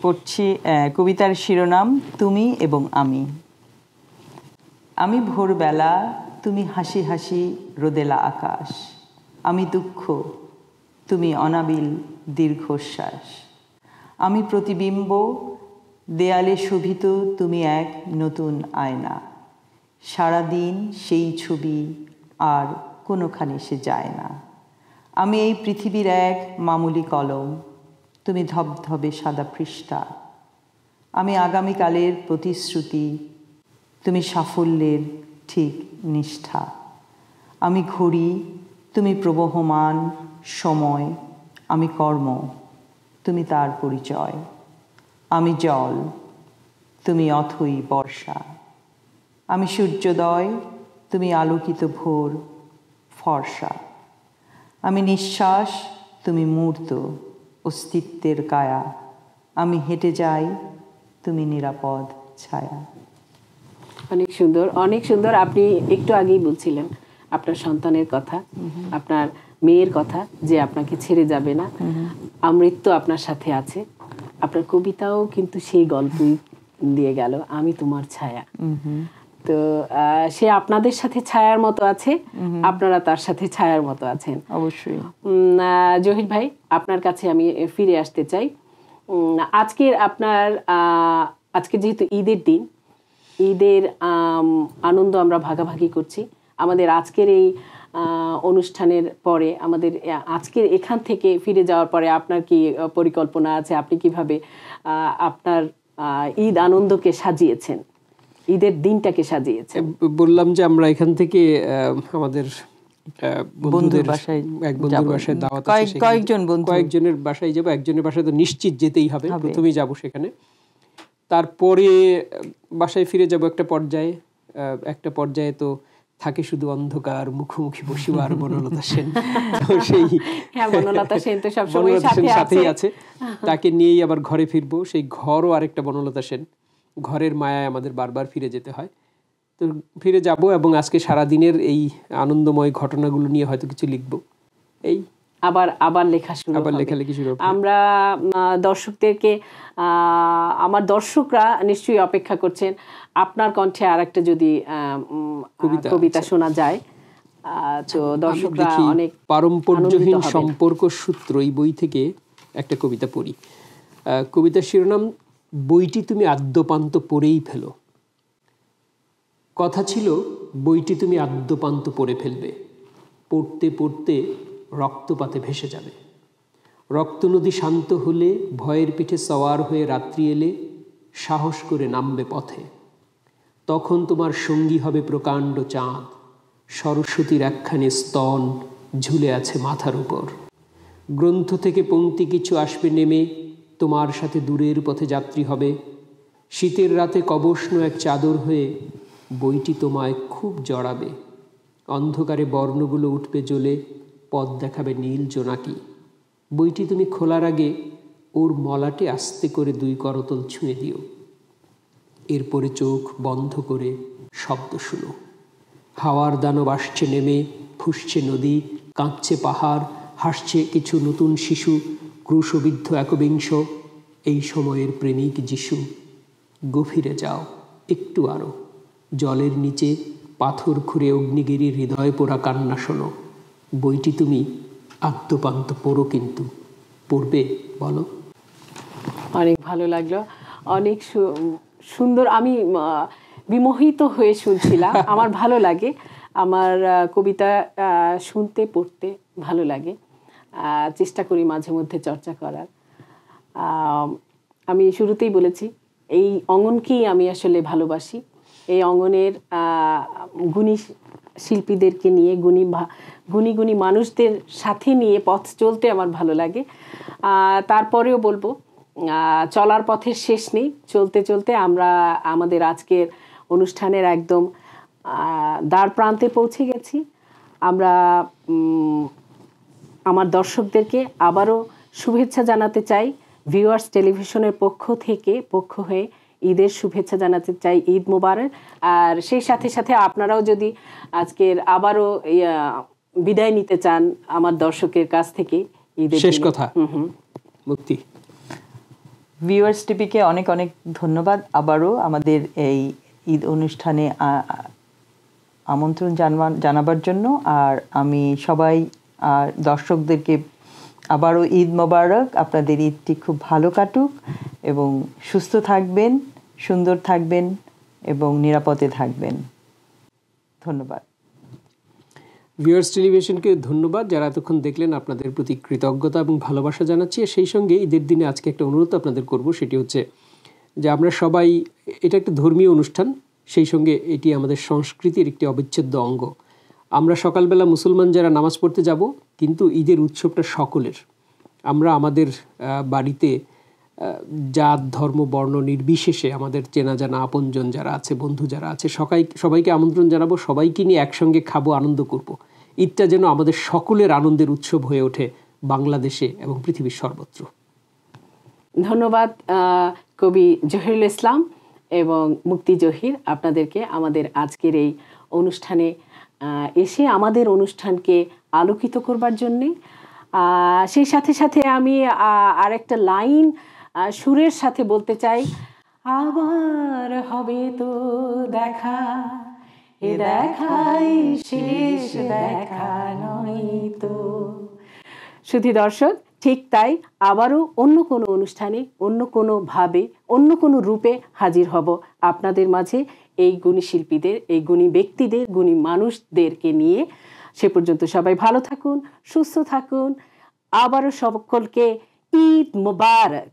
পড়ছি কবিতার শিরোনাম তুমি এবং আমি। আমি ভোরবেলা, তুমি হাসি হাসি রোদেলা আকাশ। আমি দুঃখ, তুমি অনাবিল দীর্ঘশ্বাস। আমি প্রতিবিম্ব, দেয়ালে শোভিত তুমি এক নতুন আয়না। সারাদিন সেই ছবি আর কোনোখানে সে যায় না। আমি এই পৃথিবীর এক মামুলি কলম, তুমি ধবধবে সাদা পৃষ্ঠা। আমি আগামীকালের প্রতিশ্রুতি, তুমি সাফল্যের ঠিক নিষ্ঠা। আমি ঘড়ি, তুমি প্রবহমান সময়। আমি কর্ম, তুমি তার পরিচয়। আমি জল, তুমি অথই বর্ষা। আমি সূর্যোদয়, তুমি আলোকিত ভোর ফর্সা। আমি নিঃশ্বাস, তুমি মূর্ত অস্তিত্বের কায়া। আমি হেঁটে যাই, তুমি নিরাপদ ছায়া।
অনেক সুন্দর, অনেক সুন্দর। আপনি একটু আগেই বলছিলেন আপনার সন্তানের কথা, আপনার মেয়ের কথা, যে আপনাকে ছেড়ে যাবে না, আমৃত্যু আপনার সাথে আছে। আপনার কবিতাও কিন্তু সেই গল্পই দিয়ে গেল, আমি তোমার ছায়া। তো সে আপনাদের সাথে ছায়ার মতো আছে, আপনারা তার সাথে ছায়ার মতো আছেন।
অবশ্যই।
জহির ভাই, আপনার কাছে আমি ফিরে আসতে চাই। আজকে যেহেতু ঈদের দিন, ঈদের আনন্দ আমরা ভাগাভাগি করছি। আমাদের আজকের এই অনুষ্ঠানের পরে, আমাদের আজকের এখান থেকে ফিরে যাওয়ার পরে আপনার কি পরিকল্পনা আছে? আপনি কিভাবে আপনার ঈদ আনন্দকে সাজিয়েছেন, ঈদের দিনটাকে সাজিয়েছেন?
বললাম যে আমরা এখান থেকে আমাদের বন্ধুদের বাসায় দাওয়াত আছে, কয়েকজনের বাসায় যাবো। একজনের বাসায় তো নিশ্চিত যেতেই হবে, প্রথমেই যাব সেখানে। তারপরে বাসায় ফিরে যাব একটা পর্যায়ে তো থাকে শুধু অন্ধকার, মুখোমুখি বসিব আর বনলতা সেন।
বনলতা সেন তো সবসময়
সাথেই আছে, তাকে নিয়েই আবার ঘরে ফিরবো। সেই ঘরও আরেকটা বনলতা সেন, ঘরের মায়ায় আমাদের বারবার ফিরে যেতে হয়। তো ফিরে যাব এবং আজকে সারাদিনের এই আনন্দময় ঘটনাগুলো নিয়ে হয়তো কিছু লিখবো। এই
আবার লেখা শুরু হবে। আমরা দর্শকদেরকে, আমার দর্শকরা নিশ্চয়ই অপেক্ষা করছেন আপনার কণ্ঠে আর একটা যদি কবিতা শোনা যায়। তো দর্শকরা অনেক
পারম্পর্যহীন সম্পর্ক সূত্র, এই বই থেকে একটা কবিতা পড়ি। কবিতার শিরোনাম বইটি তুমি আদ্যপান্ত পড়েই ফেলো। কথা ছিল বইটি তুমি আদ্যপান্ত পড়ে ফেলবে, পড়তে পড়তে রক্তপাতে ভেসে যাবে। রক্তনদী শান্ত হলে, ভয়ের পিঠে সওয়ার হয়ে রাত্রি এলে, সাহস করে নামবে পথে। তখন তোমার সঙ্গী হবে প্রকাণ্ড চাঁদ, সরস্বতীর একখানি স্তন ঝুলে আছে মাথার উপর। গ্রন্থ থেকে পংক্তি কিছু আসবে নেমে, তোমার সাথে দূরের পথে যাত্রী হবে। শীতের রাতে কবষ্ণ এক চাদর হয়ে বইটি তোমায় খুব জড়াবে। অন্ধকারে বর্ণগুলো উঠবে জ্বলে, পথ দেখাবে নীল জোনাকি। বইটি তুমি খোলার আগে ওর মলাটে আস্তে করে 2 করতল ছুঁয়ে দিও। এরপরে চোখ বন্ধ করে শব্দ শুনো। হাওয়ার দানব আসছে নেমে, ফুঁসছে নদী, কাঁদছে পাহাড়, হাসছে কিছু নতুন শিশু, ক্রুশবিদ্ধ একবিংশ এই সময়ের প্রেমিক যিশু। গভীরে যাও একটু আরো, জলের নিচে পাথর খুঁড়ে অগ্নিগিরির হৃদয় পোড়া কান্না শোনো। বইটি তুমি আদ্যপান্ত পড়ো, কিন্তু পড়বে বলো?
অনেক ভালো লাগলো, অনেক সুন্দর। আমি বিমোহিত হয়ে শুনছিলাম। আমার ভালো লাগে, আমার কবিতা শুনতে পড়তে ভালো লাগে। চেষ্টা করি মাঝে মধ্যে চর্চা করার। আমি শুরুতেই বলেছি এই অঙ্গনকেই আমি আসলে ভালোবাসি। এই অঙ্গনের গুণী শিল্পীদেরকে নিয়ে, গুণী মানুষদের সাথে নিয়ে পথ চলতে আমার ভালো লাগে। তারপরেও বলবো, চলার পথের শেষ নেই। চলতে চলতে আমরা আমাদের আজকের অনুষ্ঠানের একদম দ্বার প্রান্তে পৌঁছে গেছি। আমরা আমার দর্শকদেরকে আবারও শুভেচ্ছা জানাতে চাই। ভিউয়ার্স টেলিভিশনের পক্ষ হয়ে ঈদের শুভেচ্ছা জানাতে চাই, ঈদ মোবারক। আর সেই সাথে সাথে আপনারাও যদি আজকের আবারও বিদায় নিতে চান আমার দর্শকের কাছ থেকে, ঈদের
শেষ কথা মুক্তি।
ভিউয়ার্স টিভিকে অনেক অনেক ধন্যবাদ আবারও আমাদের এই ঈদ অনুষ্ঠানে আমন্ত্রণ জানাবার জন্য। আর আমি সবাই দর্শকদেরকে আবারও ঈদ মোবারক। আপনাদের ঈদটি খুব ভালো কাটুক এবং সুস্থ থাকবেন, সুন্দর থাকবেন এবং নিরাপদে থাকবেন। ধন্যবাদ।
ভিউয়ার্স টেলিভিশনকে ধন্যবাদ, যারা এতক্ষণ দেখলেন। আপনাদের প্রতি কৃতজ্ঞতা এবং ভালোবাসা জানাচ্ছি। সেই সঙ্গে ঈদের দিনে আজকে একটা অনুরোধ আপনাদের করব, সেটি হচ্ছে যে আমরা সবাই, এটা একটা ধর্মীয় অনুষ্ঠান, সেই সঙ্গে এটি আমাদের সংস্কৃতির একটি অবিচ্ছেদ্য অঙ্গ। আমরা সকালবেলা মুসলমান যারা নামাজ পড়তে যাব, কিন্তু ঈদের উৎসবটা সকলের। আমরা আমাদের বাড়িতে জাত ধর্ম বর্ণ নির্বিশেষে আমাদের চেনা জানা আপনজন যারা আছে, বন্ধু যারা আছে, সবাইকে আমন্ত্রণ জানাবো। সবাইকে নিয়ে একসঙ্গে খাবো, আনন্দ করব। ঈদটা যেন আমাদের সকলের আনন্দের উৎসব হয়ে ওঠে বাংলাদেশে এবং পৃথিবীর সর্বত্র।
ধন্যবাদ কবি জহিরুল ইসলাম এবং মুক্তি জহির, আপনাদেরকে আমাদের আজকের এই অনুষ্ঠানে এসে আমাদের অনুষ্ঠানকে আলোকিত করবার জন্যে। সেই সাথে সাথে আমি আরেকটা লাইন সুরের সাথে বলতে চাই। আবার হবে তো দেখা, এ দেখাই শেষ দেখা নয় তো। শুধু দর্শক, ঠিক তাই, আবারও অন্য কোনো অনুষ্ঠানে, অন্য কোনো ভাবে, অন্য কোনো রূপে হাজির হব আপনাদের মাঝে, এই গুণী শিল্পীদের, এই গুণী ব্যক্তিদের, গুণী মানুষদেরকে নিয়ে। সে পর্যন্ত সবাই ভালো থাকুন, সুস্থ থাকুন। আবারও সকলকে ঈদ মোবারক।